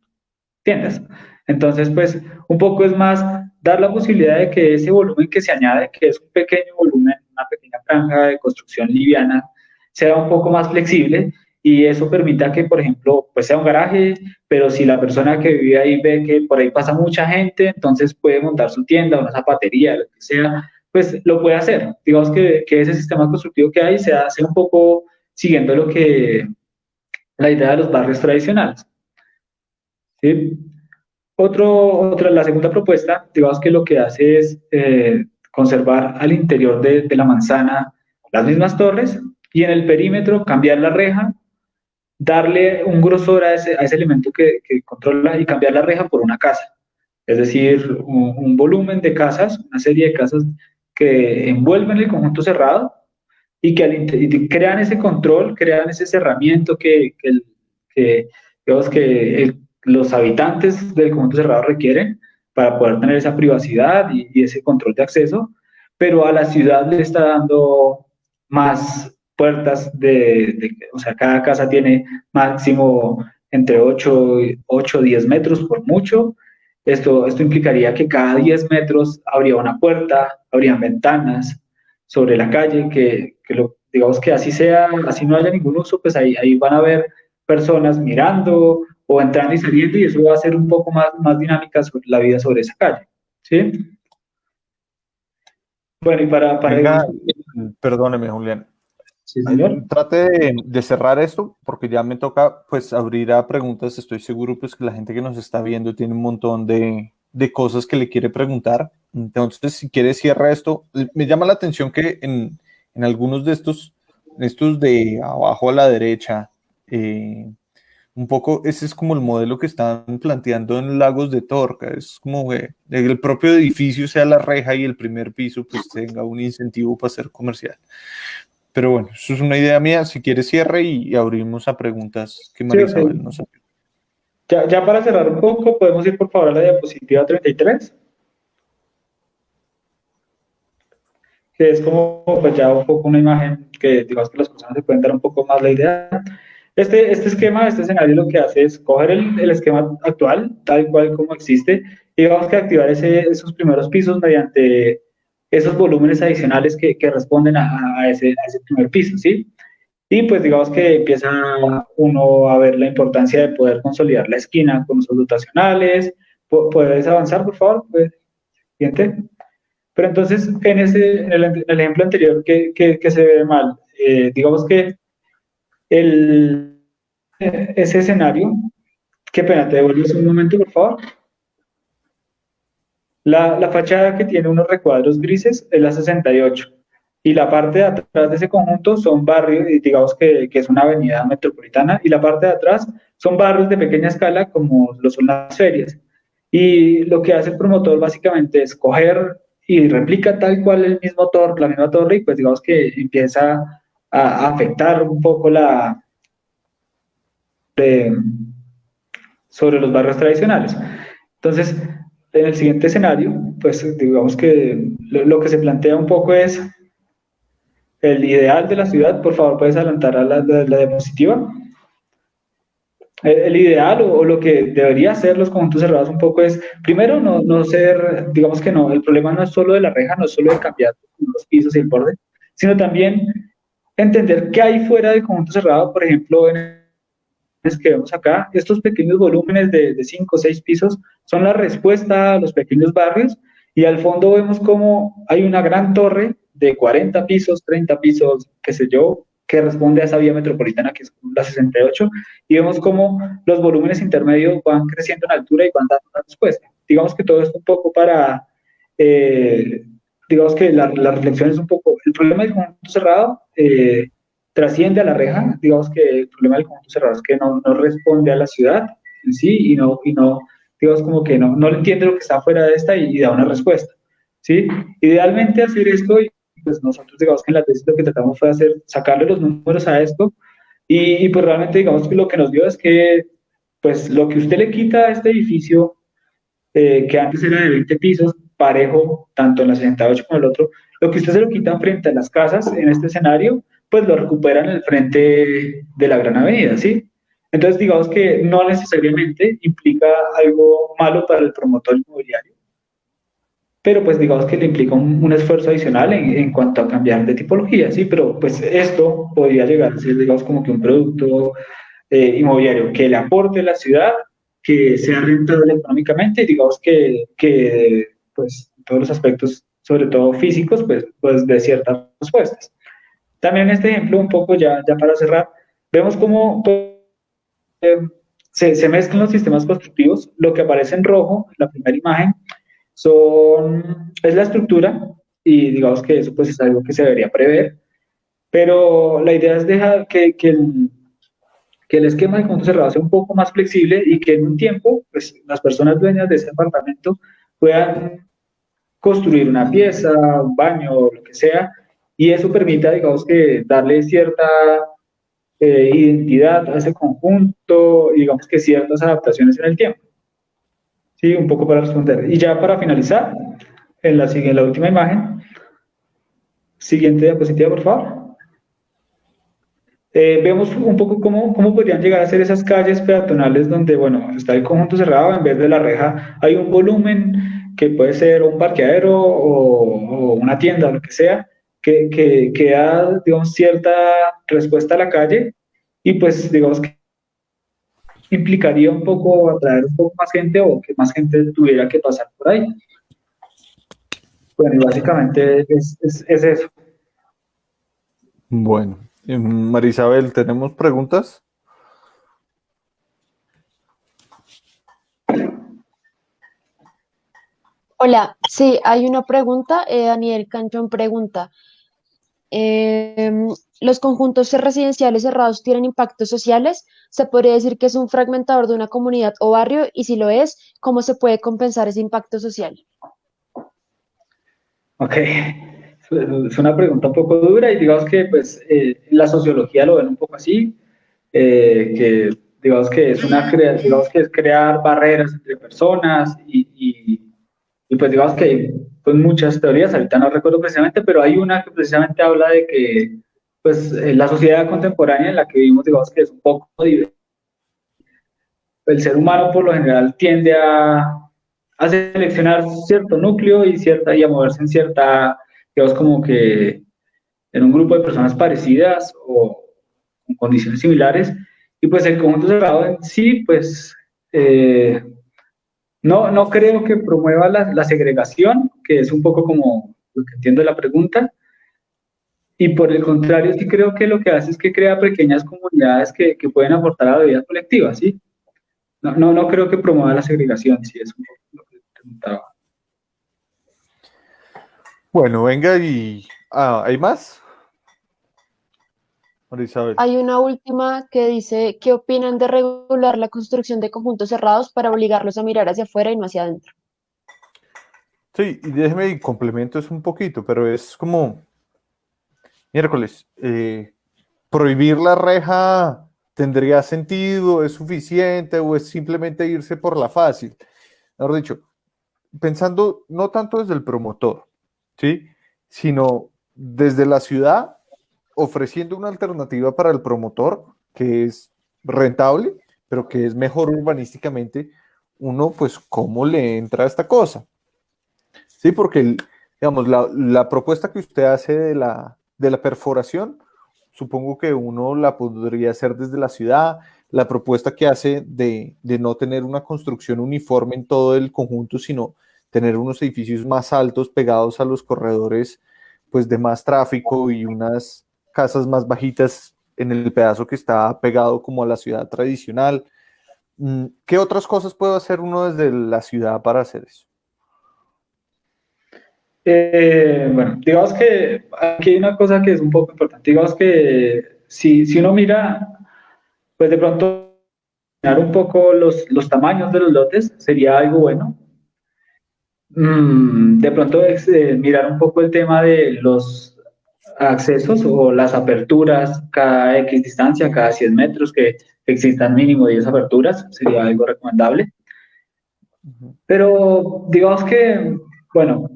tiendas. Entonces, pues un poco es más dar la posibilidad de que ese volumen que se añade, que es un pequeño volumen, una pequeña franja de construcción liviana, sea un poco más flexible y eso permita que, por ejemplo, pues sea un garaje, pero si la persona que vive ahí ve que por ahí pasa mucha gente, entonces puede montar su tienda, una zapatería, lo que sea, pues lo puede hacer. Digamos que ese sistema constructivo que hay se hace un poco siguiendo la idea de los barrios tradicionales. ¿Sí? La segunda propuesta, digamos que lo que hace es conservar al interior de la manzana las mismas torres y en el perímetro cambiar la reja, darle un grosor a ese elemento que controla y cambiar la reja por una casa. Es decir, un volumen de casas, una serie de casas que envuelven el conjunto cerrado y y crean ese control, crean ese cerramiento que digamos que los habitantes del conjunto cerrado requieren para poder tener esa privacidad y ese control de acceso, pero a la ciudad le está dando más puertas o sea, cada casa tiene máximo entre 8 o 10 metros por mucho. Esto implicaría que cada 10 metros habría una puerta, habrían ventanas sobre la calle, digamos que así sea, así no haya ningún uso, pues ahí van a haber personas mirando o entrando y saliendo y eso va a ser un poco más dinámica sobre la vida sobre esa calle, ¿sí? Bueno, y para Venga, perdóneme, Julián. sí, señor. Trate de cerrar esto porque ya me toca pues abrir a preguntas. Estoy seguro pues que la gente que nos está viendo tiene un montón de cosas que le quiere preguntar. Entonces, si quiere cierra esto. Me llama la atención que en algunos de estos de abajo a la derecha, un poco ese es como el modelo que están planteando en Lagos de Torca. Es como que el propio edificio sea la reja y el primer piso pues tenga un incentivo para ser comercial. Pero bueno, eso es una idea mía. Si quieres cierre y abrimos a preguntas que Sí, María ok. Isabel nos hace. Ya para cerrar un poco, podemos ir por favor a la diapositiva 33, que es como pues ya un poco una imagen que digamos que las personas se pueden dar un poco más la idea. Este esquema, este escenario lo que hace es coger el esquema actual, tal cual como existe, y vamos a activar esos primeros pisos mediante esos volúmenes adicionales que responden a ese primer piso, ¿sí? Y pues digamos que empieza uno a ver la importancia de poder consolidar la esquina con usos dotacionales. ¿Puedes avanzar, por favor? Pues, siguiente. Pero entonces, en el ejemplo anterior que se ve mal, digamos que el, ese escenario, qué pena, te devuelves un momento, por favor. La fachada que tiene unos recuadros grises es la 68 y la parte de atrás de ese conjunto son barrios, y digamos que es una avenida metropolitana, y la parte de atrás son barrios de pequeña escala como lo son las ferias. Y lo que hace el promotor básicamente es coger y replica tal cual el mismo la misma torre, y pues digamos que empieza a afectar un poco sobre los barrios tradicionales. Entonces, en el siguiente escenario, pues digamos que lo que se plantea un poco es el ideal de la ciudad. Por favor, puedes adelantar a la diapositiva. El ideal o lo que debería ser los conjuntos cerrados un poco es, primero, no ser, digamos que no, el problema no es solo de la reja, no es solo de cambiar los pisos y el borde, sino también entender qué hay fuera del conjunto cerrado. Por ejemplo, en que vemos acá, estos pequeños volúmenes de 5 o 6 pisos son la respuesta a los pequeños barrios, y al fondo vemos como hay una gran torre de 40 pisos, 30 pisos, qué sé yo, que responde a esa vía metropolitana que es la 68, y vemos como los volúmenes intermedios van creciendo en altura y van dando una respuesta. Digamos que todo esto un poco para, digamos que la reflexión es un poco, el problema del conjunto cerrado, trasciende a la reja. Digamos que el problema del conjunto cerrado es que no responde a la ciudad en sí, digamos como que no le entiende lo que está fuera de esta y da una respuesta, ¿sí? Idealmente hacer esto, y pues nosotros digamos que en la tesis lo que tratamos fue sacarle los números a esto, y pues realmente digamos que lo que nos dio es que pues lo que usted le quita a este edificio, que antes era de 20 pisos, parejo, tanto en la 68 como en el otro, lo que usted se lo quita frente a las casas en este escenario, pues lo recupera en el frente de la gran avenida, ¿sí? Entonces, digamos que no necesariamente implica algo malo para el promotor inmobiliario, pero pues digamos que le implica un esfuerzo adicional en cuanto a cambiar de tipología, ¿sí? Pero pues esto podría llegar a ser, digamos, como que un producto inmobiliario que le aporte a la ciudad, que sea rentable económicamente, y digamos que pues todos los aspectos, sobre todo físicos, pues de ciertas respuestas. También en este ejemplo, un poco ya para cerrar, vemos cómo se mezclan los sistemas constructivos. Lo que aparece en rojo, en la primera imagen, es la estructura, y digamos que eso pues es algo que se debería prever, pero la idea es dejar que el esquema de conjunto cerrado sea un poco más flexible, y que en un tiempo pues las personas dueñas de ese apartamento puedan construir una pieza, un baño, lo que sea, y eso permita, digamos que darle cierta identidad a ese conjunto, y digamos que ciertas adaptaciones en el tiempo. Sí, un poco para responder. Y ya para finalizar, en la última imagen, siguiente diapositiva, por favor. Vemos un poco cómo podrían llegar a ser esas calles peatonales donde, bueno, está el conjunto cerrado, en vez de la reja hay un volumen que puede ser un parqueadero o una tienda o lo que sea, que da, digamos, cierta respuesta a la calle, y pues, digamos que implicaría un poco atraer un poco más gente, o que más gente tuviera que pasar por ahí. Bueno, y básicamente es eso. Bueno, Marisabel, ¿tenemos preguntas? Hola, sí, hay una pregunta. Daniel Canchón pregunta, em, ¿los conjuntos residenciales cerrados tienen impactos sociales? ¿Se podría decir que es un fragmentador de una comunidad o barrio? Y si lo es, ¿cómo se puede compensar ese impacto social? Ok, es una pregunta un poco dura y digamos que pues la sociología lo ven un poco así, que digamos que digamos que es crear barreras entre personas y pues digamos que hay pues, muchas teorías, ahorita no recuerdo precisamente, pero hay una que precisamente habla de que pues la sociedad contemporánea en la que vivimos digamos que es un poco diversa. El ser humano por lo general tiende a seleccionar cierto núcleo y a moverse en cierta, digamos como que en un grupo de personas parecidas o con condiciones similares, y pues el conjunto cerrado en sí, pues eh, no creo que promueva la segregación, que es un poco como lo que entiendo de la pregunta, y por el contrario, sí creo que lo que hace es que crea pequeñas comunidades que pueden aportar a la vida colectiva, ¿sí? No creo que promueva la segregación, sí, es un poco lo que preguntaba. Bueno, venga y... ¿hay más? Marisabel. Hay una última que dice, ¿qué opinan de regular la construcción de conjuntos cerrados para obligarlos a mirar hacia afuera y no hacia adentro? Sí, y déjeme y complemento eso un poquito, pero es como, miércoles, prohibir la reja tendría sentido, es suficiente o es simplemente irse por la fácil. Mejor dicho, pensando no tanto desde el promotor, ¿sí? Sino desde la ciudad, ofreciendo una alternativa para el promotor que es rentable, pero que es mejor urbanísticamente, uno, pues, ¿cómo le entra a esta cosa? Sí, porque, digamos, la propuesta que usted hace de la perforación, supongo que uno la podría hacer desde la ciudad. La propuesta que hace de no tener una construcción uniforme en todo el conjunto, sino tener unos edificios más altos pegados a los corredores, pues de más tráfico y unas casas más bajitas en el pedazo que está pegado como a la ciudad tradicional. ¿Qué otras cosas puede hacer uno desde la ciudad para hacer eso? Bueno, digamos que aquí hay una cosa que es un poco importante. Digamos que si uno mira, pues de pronto mirar un poco los tamaños de los lotes sería algo bueno. De pronto es mirar un poco el tema de los accesos o las aperturas cada X distancia, cada 100 metros, que existan mínimo 10 aperturas, sería algo recomendable. Pero digamos que, bueno,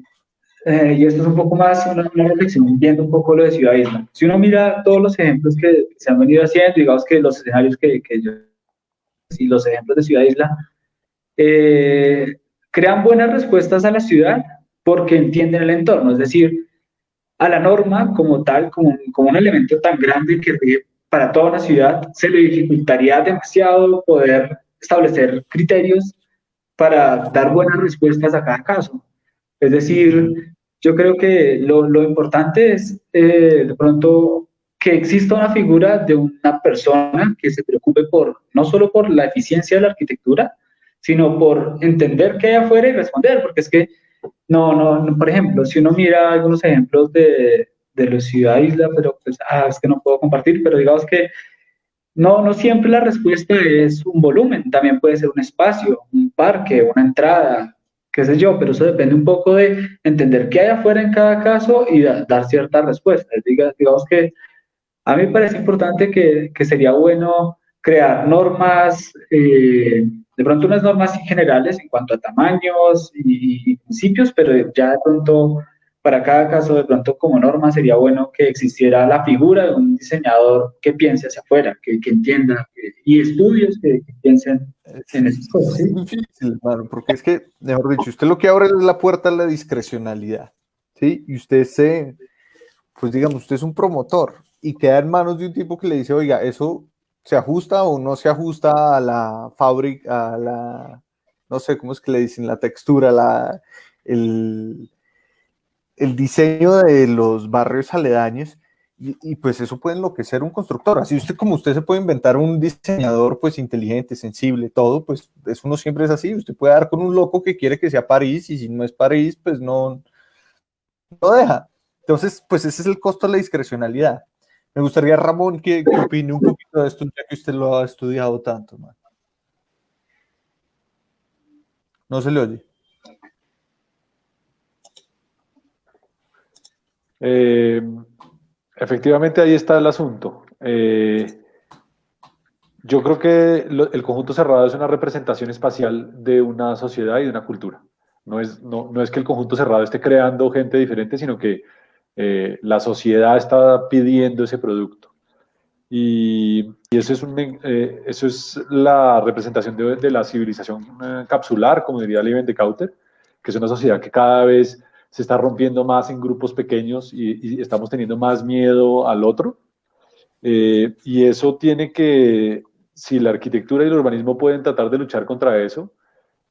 y esto es un poco más una reflexión, viendo un poco lo de Ciudad Isla. Si uno mira todos los ejemplos que se han venido haciendo, digamos que los escenarios que yo y los ejemplos de Ciudad Isla, eh, crean buenas respuestas a la ciudad porque entienden el entorno, es decir, a la norma como tal, como un elemento tan grande que rige para toda una ciudad, se le dificultaría demasiado poder establecer criterios para dar buenas respuestas a cada caso. Es decir, yo creo que lo importante es de pronto que exista una figura de una persona que se preocupe no solo por la eficiencia de la arquitectura, sino por entender qué hay afuera y responder, porque es que por ejemplo, si uno mira algunos ejemplos de la ciudad isla, pero pues, es que no puedo compartir, pero digamos que no siempre la respuesta es un volumen, también puede ser un espacio, un parque, una entrada, qué sé yo, pero eso depende un poco de entender qué hay afuera en cada caso y dar ciertas respuestas. Digamos que a mí me parece importante que sería bueno crear normas, de pronto unas normas generales en cuanto a tamaños y principios, pero ya de pronto para cada caso, de pronto como norma sería bueno que existiera la figura de un diseñador que piense hacia afuera, que entienda, y estudios que piensen en esas cosas, Es ¿sí? difícil, hermano, porque es que, mejor dicho, usted lo que abre es la puerta a la discrecionalidad, ¿sí? Y pues digamos, usted es un promotor y queda en manos de un tipo que le dice, oiga, ¿eso se ajusta o no se ajusta a la fábrica, no sé cómo es que le dicen, la textura, el, el diseño de los barrios aledaños y pues eso puede enloquecer un constructor. Así usted se puede inventar un diseñador pues inteligente, sensible, todo, pues eso no siempre es así. Usted puede dar con un loco que quiere que sea París y si no es París, pues no deja. Entonces, pues ese es el costo de la discrecionalidad. Me gustaría, Ramón, que opine un poquito de esto, ya que usted lo ha estudiado tanto, man. No se le oye. Efectivamente, ahí está el asunto. Yo creo que el conjunto cerrado es una representación espacial de una sociedad y de una cultura. No es que el conjunto cerrado esté creando gente diferente, sino que la sociedad está pidiendo ese producto. Y eso es la representación de la civilización capsular, como diría Leeuwenhoek, que es una sociedad que cada vez se está rompiendo más en grupos pequeños y estamos teniendo más miedo al otro. Y eso tiene que, si la arquitectura y el urbanismo pueden tratar de luchar contra eso,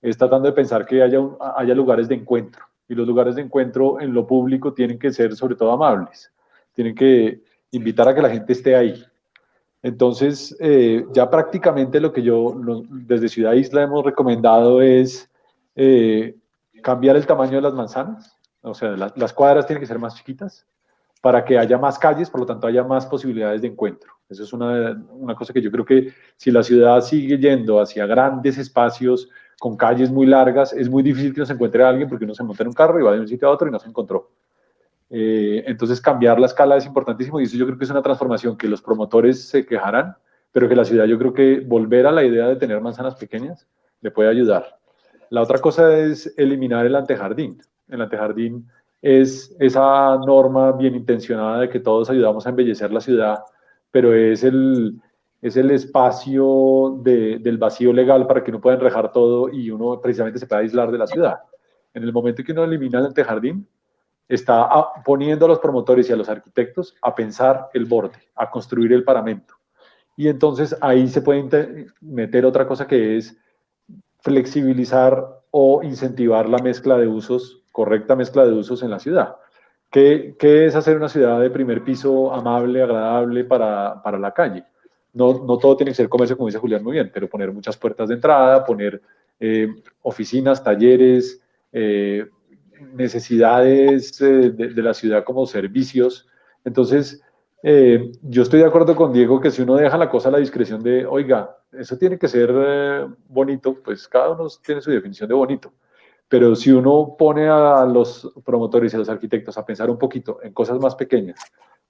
es tratando de pensar que haya lugares de encuentro. Y los lugares de encuentro en lo público tienen que ser sobre todo amables. Tienen que invitar a que la gente esté ahí. Entonces, ya prácticamente desde Ciudad Isla hemos recomendado es cambiar el tamaño de las manzanas, o sea, las cuadras tienen que ser más chiquitas para que haya más calles, por lo tanto haya más posibilidades de encuentro. Eso es una cosa que yo creo que si la ciudad sigue yendo hacia grandes espacios con calles muy largas, es muy difícil que nos encuentre alguien porque uno se monta en un carro y va de un sitio a otro y no se encontró. Entonces cambiar la escala es importantísimo y eso yo creo que es una transformación que los promotores se quejarán, pero que la ciudad yo creo que volver a la idea de tener manzanas pequeñas le puede ayudar. La otra cosa es eliminar el antejardín. El antejardín es esa norma bien intencionada de que todos ayudamos a embellecer la ciudad, pero es el espacio del vacío legal para que uno pueda enrejar todo y uno precisamente se pueda aislar de la ciudad. En el momento en que uno elimina el antejardín, está poniendo a los promotores y a los arquitectos a pensar el borde, a construir el paramento. Y entonces ahí se puede meter otra cosa que es flexibilizar o incentivar la mezcla de usos, correcta mezcla de usos en la ciudad. ¿Qué es hacer una ciudad de primer piso amable, agradable para la calle? No todo tiene que ser comercio, como dice Julián muy bien, pero poner muchas puertas de entrada, poner oficinas, talleres, necesidades de la ciudad como servicios. Entonces, yo estoy de acuerdo con Diego que si uno deja la cosa a la discreción de, oiga, eso tiene que ser bonito, pues cada uno tiene su definición de bonito. Pero si uno pone a los promotores y a los arquitectos a pensar un poquito en cosas más pequeñas,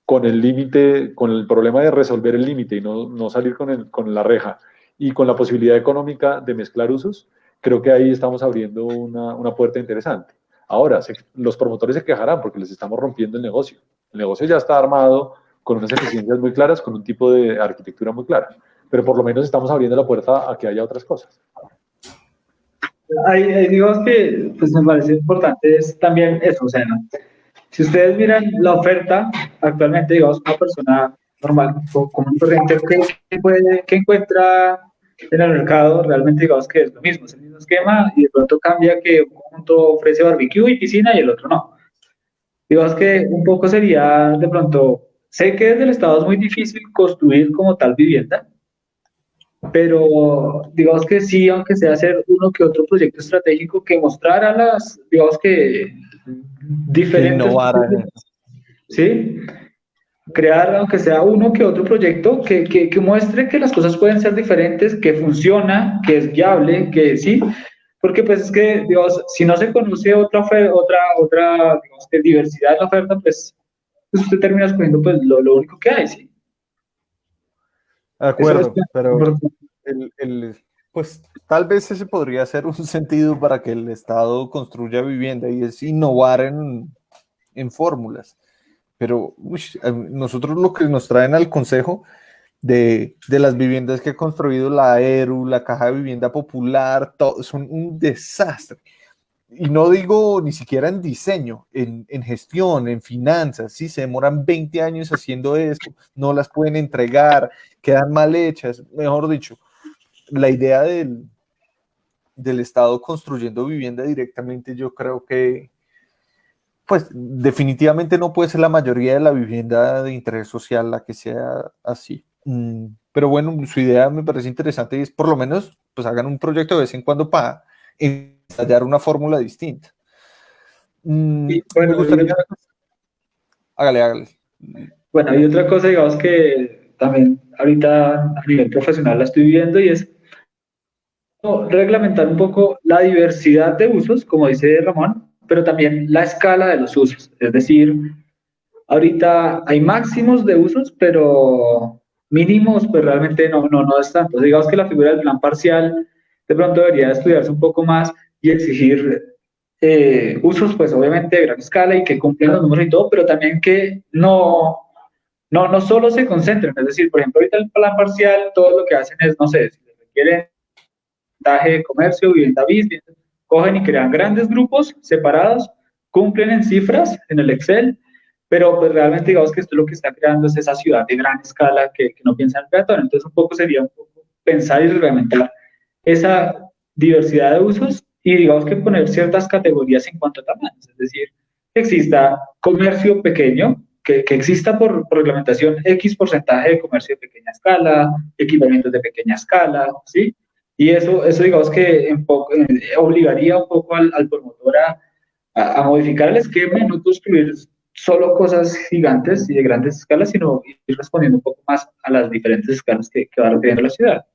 con el límite, con el problema de resolver el límite y no salir con la reja, y con la posibilidad económica de mezclar usos, creo que ahí estamos abriendo una puerta interesante. Ahora, los promotores se quejarán porque les estamos rompiendo el negocio. El negocio ya está armado con unas eficiencias muy claras, con un tipo de arquitectura muy clara, pero por lo menos estamos abriendo la puerta a que haya otras cosas. Ahí digamos que pues me parece importante es también eso, o sea, ¿no? Si ustedes miran la oferta, actualmente, digamos, una persona normal, como un corriente, ¿qué encuentra en el mercado? Realmente, digamos que es lo mismo, es el mismo esquema y de pronto cambia que un conjunto ofrece barbecue y piscina y el otro no. Digamos que un poco sería, de pronto, sé que desde el Estado es muy difícil construir como tal vivienda, pero digamos que sí, aunque sea hacer uno que otro proyecto estratégico que mostrara digamos que Que diferentes, innovar. ¿sí? Crear, aunque sea uno que otro proyecto que muestre que las cosas pueden ser diferentes, que funciona, que es viable, que sí, porque pues es que, Dios, si no se conoce digamos, que diversidad de la oferta, pues usted termina escogiendo pues lo único que hay, ¿sí? De Eso es acuerdo, pero importante. pues tal vez ese podría ser un sentido para que el Estado construya vivienda y es innovar en fórmulas. Pero nosotros lo que nos traen al consejo de las viviendas que ha construido la ERU, la Caja de Vivienda Popular, son un desastre. Y no digo ni siquiera en diseño, en gestión, en finanzas, sí, se demoran 20 años haciendo esto, no las pueden entregar, quedan mal hechas, mejor dicho, la idea del Estado construyendo vivienda directamente, yo creo que pues definitivamente no puede ser la mayoría de la vivienda de interés social la que sea así. Pero bueno, su idea me parece interesante y es por lo menos, pues hagan un proyecto de vez en cuando para ensayar una fórmula distinta. Y Me bueno, gustaría... Hágale. bueno, hay otra cosa, digamos, que también ahorita a nivel profesional la estoy viendo y es reglamentar un poco la diversidad de usos, como dice Ramón, pero también la escala de los usos. Es decir, ahorita hay máximos de usos, pero mínimos, pues realmente no es tanto. Digamos que la figura del plan parcial de pronto debería estudiarse un poco más y exigir usos, pues obviamente de gran escala y que cumplan los números y todo, pero también que no solo se concentren. Es decir, por ejemplo, ahorita el plan parcial, todo lo que hacen es, no sé, si requieren de comercio, vivienda business, cogen y crean grandes grupos separados, cumplen en cifras en el Excel, pero pues realmente digamos que esto lo que está creando es esa ciudad de gran escala que no piensa en el peatón. Entonces un poco sería un poco pensar y reglamentar esa diversidad de usos y digamos que poner ciertas categorías en cuanto a tamaños, es decir, que exista comercio pequeño, que exista por reglamentación X porcentaje de comercio de pequeña escala, equipamientos de pequeña escala, ¿sí? Y eso digamos que obligaría un poco al promotor a modificar el esquema y no construir solo cosas gigantes y de grandes escalas, sino ir respondiendo un poco más a las diferentes escalas que va requiriendo la ciudad.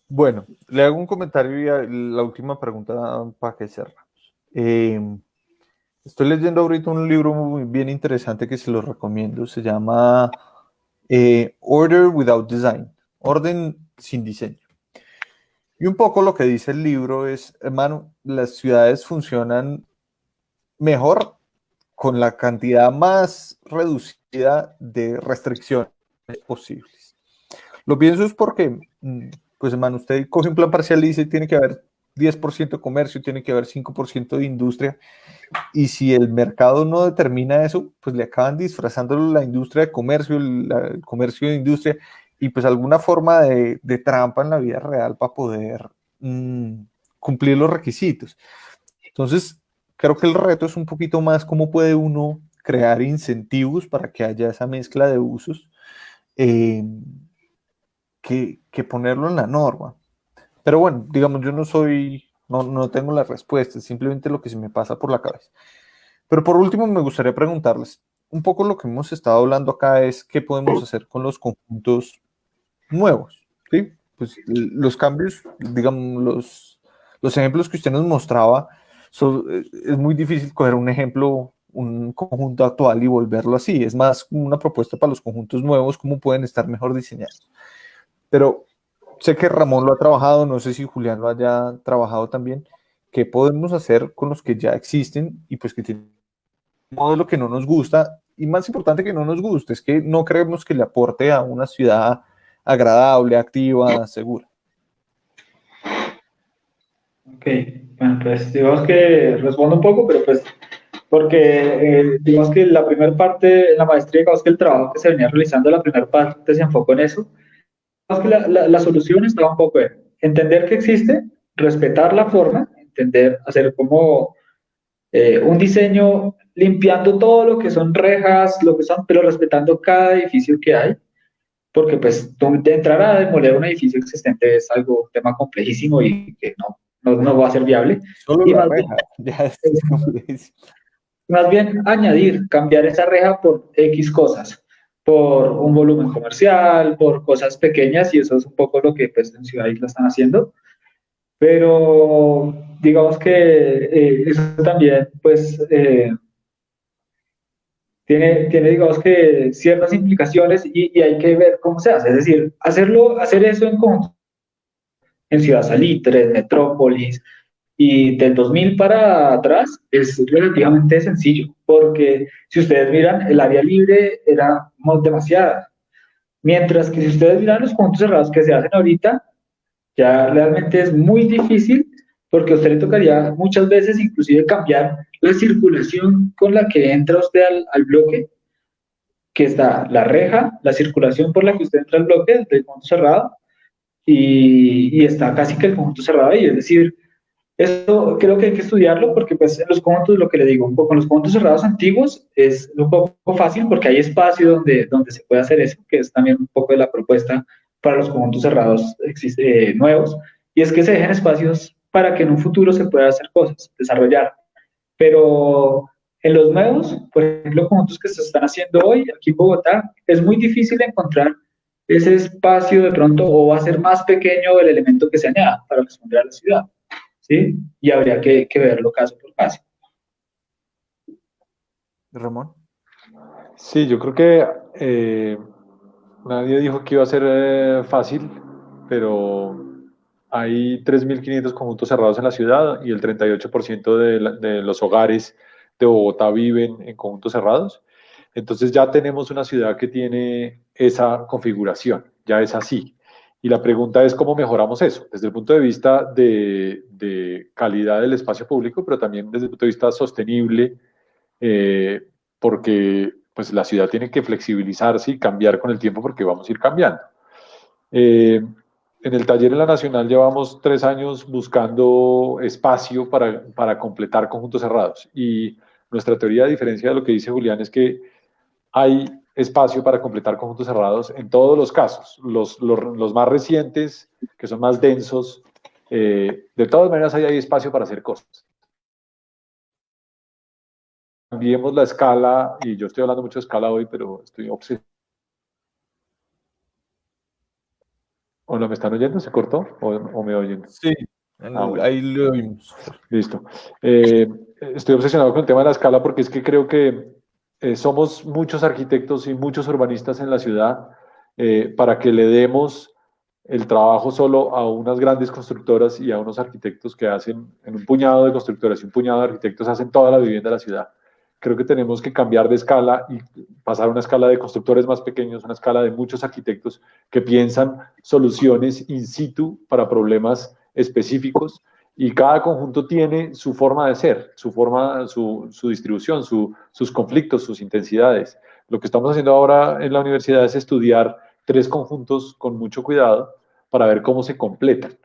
Bueno, le hago un comentario y la última pregunta para que cerramos. Estoy leyendo ahorita un libro muy bien interesante que se lo recomiendo. Se llama Order Without Design, Orden sin diseño. Y un poco lo que dice el libro es, hermano, las ciudades funcionan mejor con la cantidad más reducida de restricciones posibles. Lo pienso es porque, pues hermano, usted coge un plan parcial y dice tiene que haber 10% de comercio, tiene que haber 5% de industria, y si el mercado no determina eso, pues le acaban disfrazando la industria de comercio, el comercio de industria, y pues alguna forma de trampa en la vida real para poder cumplir los requisitos. Entonces, creo que el reto es un poquito más cómo puede uno crear incentivos para que haya esa mezcla de usos, que ponerlo en la norma. Pero bueno, digamos, yo no tengo la respuesta, es simplemente lo que se me pasa por la cabeza. Pero por último, me gustaría preguntarles, un poco lo que hemos estado hablando acá es qué podemos hacer con los conjuntos nuevos, ¿sí? Pues los cambios, digamos, los ejemplos que usted nos mostraba, es muy difícil coger un ejemplo, un conjunto actual y volverlo así. Es más una propuesta para los conjuntos nuevos, cómo pueden estar mejor diseñados. Pero sé que Ramón lo ha trabajado, no sé si Julián lo haya trabajado también. ¿Qué podemos hacer con los que ya existen y pues que tienen un modelo que no nos gusta? Y más importante que no nos guste, es que no creemos que le aporte a una ciudad agradable, activa, segura. Ok, bueno, pues digamos que respondo un poco, pero pues porque digamos que la primera parte, en la maestría, digamos que el trabajo que se venía realizando, la primera parte se enfocó en eso. Digamos que la solución estaba un poco en entender que existe, respetar la forma, entender, hacer como un diseño limpiando todo lo que son rejas, lo que son, pero respetando cada edificio que hay, porque pues de entrar a demoler un edificio existente es algo, un tema complejísimo y que no va a ser viable. Solo Y la reja, ya es complejísimo. más bien añadir, cambiar esa reja por X cosas, por un volumen comercial, por cosas pequeñas, y eso es un poco lo que pues en Ciudad Isla están haciendo. Pero digamos que eso también pues tiene digamos que ciertas implicaciones y hay que ver cómo se hace. Es decir, hacer eso en Ciudad Salitre, en Metrópolis, y del 2000 para atrás es relativamente sencillo, porque si ustedes miran, el área libre era demasiada. Mientras que si ustedes miran los puntos cerrados que se hacen ahorita, ya realmente es muy difícil, porque a usted le tocaría muchas veces inclusive cambiar la circulación con la que entra usted al bloque, que está la reja, la circulación por la que usted entra al bloque del punto cerrado, y está casi que el conjunto cerrado ahí. Es decir, Eso creo que hay que estudiarlo porque pues en los conjuntos, lo que le digo, un poco en los conjuntos cerrados antiguos es un poco fácil porque hay espacio donde se puede hacer eso, que es también un poco de la propuesta para los conjuntos cerrados nuevos, y es que se dejen espacios para que en un futuro se pueda hacer cosas, desarrollar. Pero en los nuevos, por ejemplo, conjuntos que se están haciendo hoy aquí en Bogotá, es muy difícil encontrar ese espacio de pronto o va a ser más pequeño el elemento que se añada para responder a la ciudad. ¿Sí? Y habría que verlo caso por caso. Ramón. Sí, yo creo que nadie dijo que iba a ser fácil, pero hay 3.500 conjuntos cerrados en la ciudad y el 38% de los hogares de Bogotá viven en conjuntos cerrados. Entonces ya tenemos una ciudad que tiene esa configuración, ya es así. Y la pregunta es cómo mejoramos eso, desde el punto de vista de calidad del espacio público, pero también desde el punto de vista sostenible, porque pues la ciudad tiene que flexibilizarse y cambiar con el tiempo porque vamos a ir cambiando. En el taller en la Nacional llevamos 3 años buscando espacio para completar conjuntos cerrados y nuestra teoría, a diferencia de lo que dice Julián, es que hay espacio para completar conjuntos cerrados en todos los casos. Los más recientes, que son más densos, de todas maneras hay espacio para hacer cosas. Cambiemos la escala, y yo estoy hablando mucho de escala hoy, pero estoy obsesionado. ¿Hola, me están oyendo? ¿Se cortó? ¿O me oyen? Sí, Bueno. ahí lo oímos. Listo. Estoy obsesionado con el tema de la escala porque es que creo que somos muchos arquitectos y muchos urbanistas en la ciudad para que le demos el trabajo solo a unas grandes constructoras y a unos arquitectos que hacen, en un puñado de constructoras y un puñado de arquitectos hacen toda la vivienda de la ciudad. Creo que tenemos que cambiar de escala y pasar a una escala de constructores más pequeños, una escala de muchos arquitectos que piensan soluciones in situ para problemas específicos, y cada conjunto tiene su forma de ser, su distribución, sus conflictos, sus intensidades. Lo que estamos haciendo ahora en la universidad es estudiar 3 conjuntos con mucho cuidado para ver cómo se completan.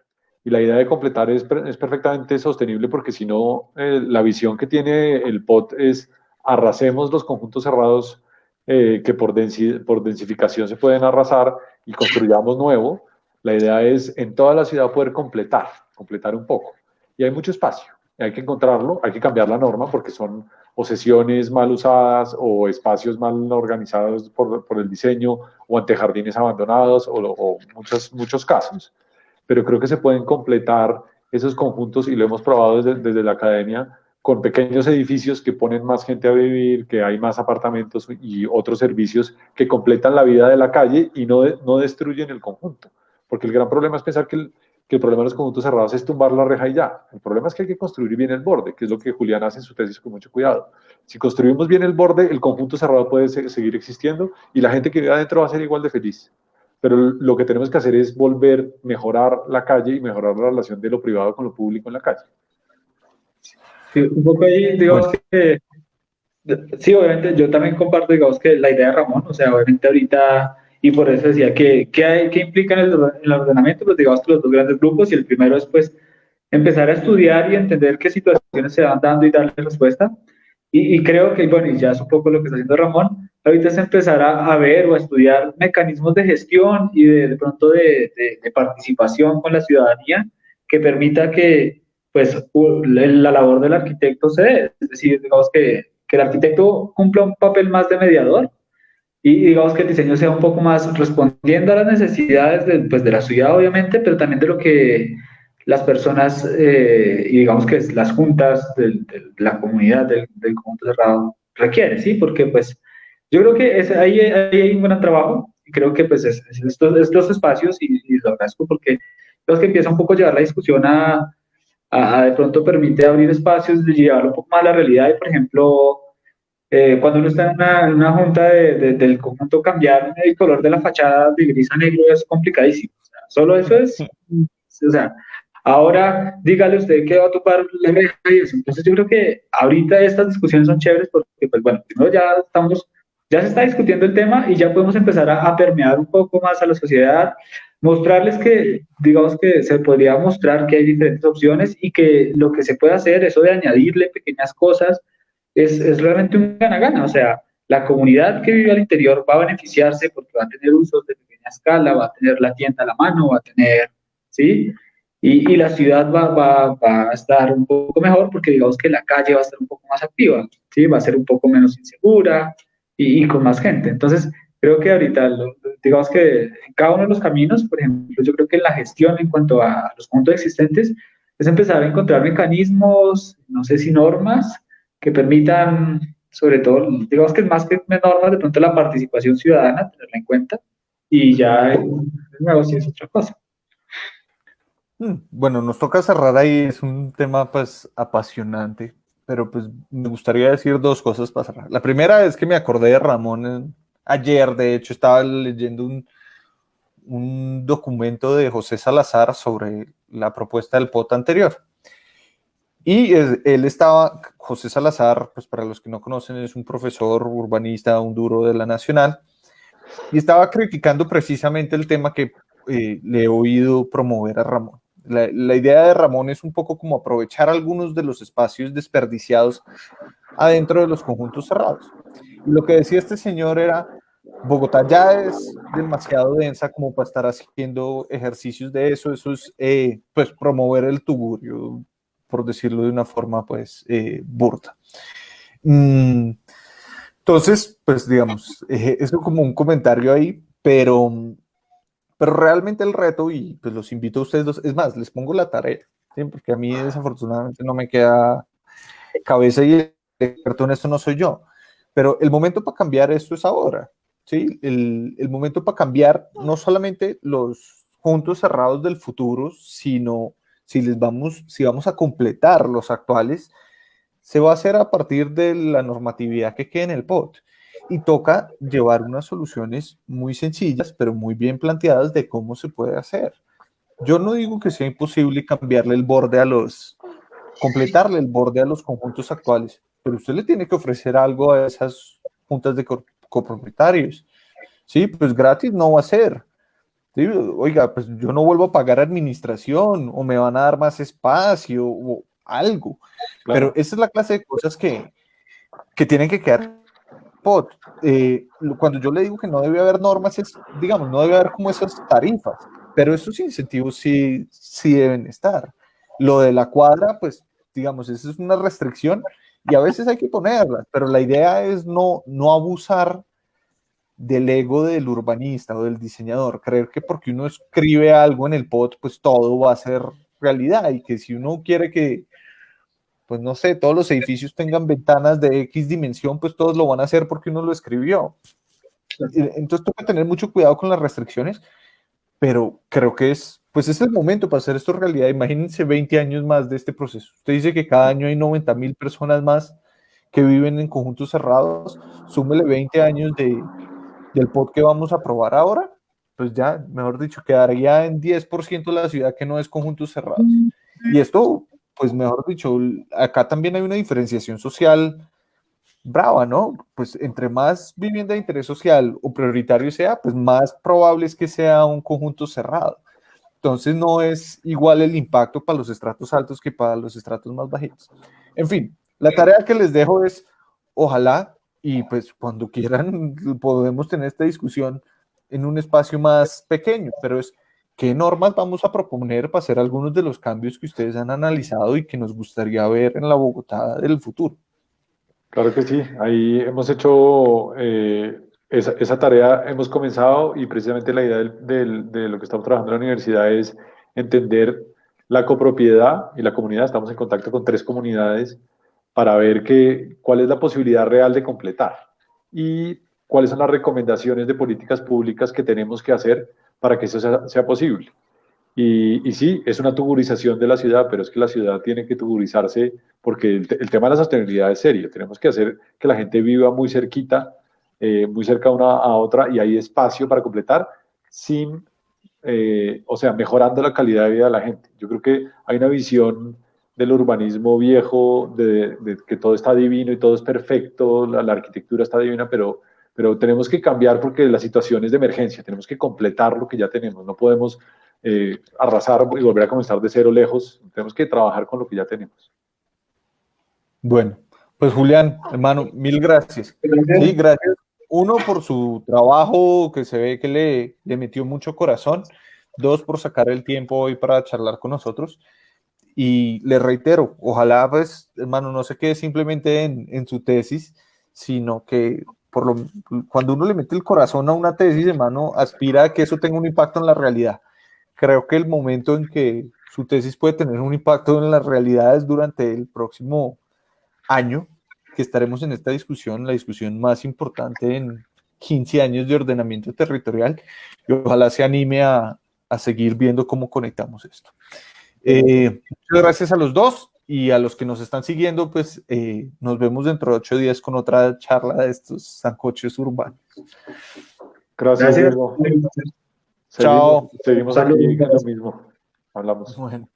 Y la idea de completar es perfectamente sostenible porque si no, la visión que tiene el POT es arrasemos los conjuntos cerrados que por densificación se pueden arrasar y construyamos nuevo. La idea es en toda la ciudad poder completar un poco. Y hay mucho espacio, hay que encontrarlo, hay que cambiar la norma porque son o sesiones mal usadas o espacios mal organizados por el diseño o antejardines abandonados o muchos casos. Pero creo que se pueden completar esos conjuntos y lo hemos probado desde la academia con pequeños edificios que ponen más gente a vivir, que hay más apartamentos y otros servicios que completan la vida de la calle y no destruyen el conjunto. Porque el gran problema es pensar que el problema de los conjuntos cerrados es tumbar la reja y ya. El problema es que hay que construir bien el borde, que es lo que Julián hace en su tesis con mucho cuidado. Si construimos bien el borde, el conjunto cerrado puede seguir existiendo y la gente que vive adentro va a ser igual de feliz. Pero lo que tenemos que hacer es mejorar la calle y mejorar la relación de lo privado con lo público en la calle. Sí, un poco ahí, digamos que, sí, obviamente yo también comparto, digamos que la idea de Ramón, o sea, obviamente ahorita, y por eso decía que, ¿qué implica en el ordenamiento? Pues digamos que los 2 grandes grupos, y el primero es pues empezar a estudiar y entender qué situaciones se van dando y darle respuesta. Y creo que, bueno, y ya es un poco lo que está haciendo Ramón, ahorita es empezar a ver o a estudiar mecanismos de gestión y de pronto de participación con la ciudadanía que permita que, pues, la labor del arquitecto se dé. Es decir, digamos que el arquitecto cumpla un papel más de mediador y digamos que el diseño sea un poco más respondiendo a las necesidades pues, de la ciudad, obviamente, pero también de lo que las personas y digamos que las juntas de la comunidad del conjunto cerrado requieren, ¿sí? Porque pues yo creo que ahí hay un gran trabajo y creo que pues estos espacios y lo agradezco porque creo que empieza un poco a llevar la discusión a de pronto permite abrir espacios, de llevarlo un poco más a la realidad y por ejemplo cuando uno está en una junta del conjunto, cambiar el color de la fachada de gris a negro es complicadísimo. O sea, solo eso es, o sea, ahora dígale usted que va a topar la reja y eso. Entonces yo creo que ahorita estas discusiones son chéveres porque, pues bueno, primero ya se está discutiendo el tema y ya podemos empezar a permear un poco más a la sociedad, mostrarles que, digamos que se podría mostrar que hay diferentes opciones y que lo que se puede hacer, eso de añadirle pequeñas cosas, es realmente un gana-gana. O sea, la comunidad que vive al interior va a beneficiarse porque va a tener usos de pequeña escala, va a tener la tienda a la mano, va a tener, ¿sí? Y la ciudad va a estar un poco mejor porque digamos que la calle va a estar un poco más activa, ¿sí? Va a ser un poco menos insegura y con más gente. Entonces, creo que ahorita, digamos que en cada uno de los caminos, por ejemplo, yo creo que la gestión en cuanto a los puntos existentes es empezar a encontrar mecanismos, no sé si normas, que permitan, sobre todo, digamos que más que normas, de pronto la participación ciudadana, tenerla en cuenta, y ya el nuevo sí es otra cosa. Bueno, nos toca cerrar ahí, es un tema pues apasionante, pero pues me gustaría decir dos cosas para cerrar. La primera es que me acordé de Ramón ayer, de hecho estaba leyendo un documento de José Salazar sobre la propuesta del POT anterior. Y él estaba, José Salazar, pues para los que no conocen, es un profesor urbanista, un duro de la Nacional, y estaba criticando precisamente el tema que le he oído promover a Ramón. La idea de Ramón es un poco como aprovechar algunos de los espacios desperdiciados adentro de los conjuntos cerrados. Y lo que decía este señor era, Bogotá ya es demasiado densa como para estar haciendo ejercicios de eso es pues promover el tugurio, por decirlo de una forma pues burda. Entonces, pues digamos, eso como un comentario ahí, pero realmente el reto, y pues los invito a ustedes dos, es más, les pongo la tarea, ¿sí? Porque a mí desafortunadamente no me queda cabeza y el experto en esto no soy yo, pero el momento para cambiar esto es ahora, ¿sí? El momento para cambiar no solamente los puntos cerrados del futuro, sino si vamos a completar los actuales, se va a hacer a partir de la normatividad que quede en el POT. Y toca llevar unas soluciones muy sencillas, pero muy bien planteadas de cómo se puede hacer. Yo no digo que sea imposible cambiarle el borde completarle el borde a los conjuntos actuales, pero usted le tiene que ofrecer algo a esas juntas de copropietarios. Sí, pues gratis no va a ser. Sí, oiga, pues yo no vuelvo a pagar administración o me van a dar más espacio o algo. Pero Claro. esa es la clase de cosas que tienen que quedar POT. Cuando yo le digo que no debe haber normas, es, digamos, no debe haber como esas tarifas, pero esos incentivos sí deben estar. Lo de la cuadra, pues, digamos, esa es una restricción y a veces hay que ponerlas, pero la idea es no abusar del ego del urbanista o del diseñador, creer que porque uno escribe algo en el POT, pues todo va a ser realidad y que si uno quiere que pues no sé, todos los edificios tengan ventanas de X dimensión, pues todos lo van a hacer porque uno lo escribió. Entonces toca tener mucho cuidado con las restricciones, pero creo que pues es el momento para hacer esto realidad. Imagínense 20 años más de este proceso. Usted dice que cada año hay 90.000 personas más que viven en conjuntos cerrados, súmele 20 años del POT que vamos a aprobar ahora, pues ya, mejor dicho, quedaría en 10% la ciudad que no es conjuntos cerrados. Y esto, pues mejor dicho, acá también hay una diferenciación social brava, ¿no? Pues entre más vivienda de interés social o prioritario sea, pues más probable es que sea un conjunto cerrado. Entonces no es igual el impacto para los estratos altos que para los estratos más bajitos. En fin, la tarea que les dejo es, ojalá, y pues cuando quieran podemos tener esta discusión en un espacio más pequeño, pero es qué normas vamos a proponer para hacer algunos de los cambios que ustedes han analizado y que nos gustaría ver en la Bogotá del futuro. Claro que sí, ahí hemos hecho esa tarea, hemos comenzado y precisamente la idea de lo que estamos trabajando en la universidad es entender la copropiedad y la comunidad. Estamos en contacto con 3 comunidades para ver cuál es la posibilidad real de completar y cuáles son las recomendaciones de políticas públicas que tenemos que hacer para que eso sea posible. Y sí, es una tuburización de la ciudad, pero es que la ciudad tiene que tuburizarse porque el tema de la sostenibilidad es serio. Tenemos que hacer que la gente viva muy cerquita, muy cerca una a otra y hay espacio para completar o sea, mejorando la calidad de vida de la gente. Yo creo que hay una visión del urbanismo viejo, de que todo está divino y todo es perfecto, la arquitectura está divina, pero pero tenemos que cambiar porque la situación es de emergencia, tenemos que completar lo que ya tenemos, no podemos arrasar y volver a comenzar de cero lejos, tenemos que trabajar con lo que ya tenemos. Bueno, pues Julián, hermano, mil gracias. Sí, gracias. Uno, por su trabajo, que se ve que le metió mucho corazón. Dos, por sacar el tiempo hoy para charlar con nosotros. Y le reitero, ojalá, pues, hermano, no se quede simplemente en su tesis, sino que cuando uno le mete el corazón a una tesis, hermano, aspira a que eso tenga un impacto en la realidad. Creo que el momento en que su tesis puede tener un impacto en las realidades durante el próximo año, que estaremos en esta discusión, la discusión más importante en 15 años de ordenamiento territorial, y ojalá se anime a seguir viendo cómo conectamos esto. Muchas gracias a los dos y a los que nos están siguiendo, pues nos vemos dentro de 8 días con otra charla de estos sancochos urbanos. Gracias, Diego. Chao. Seguimos aquí en lo mismo. Hablamos. Bueno.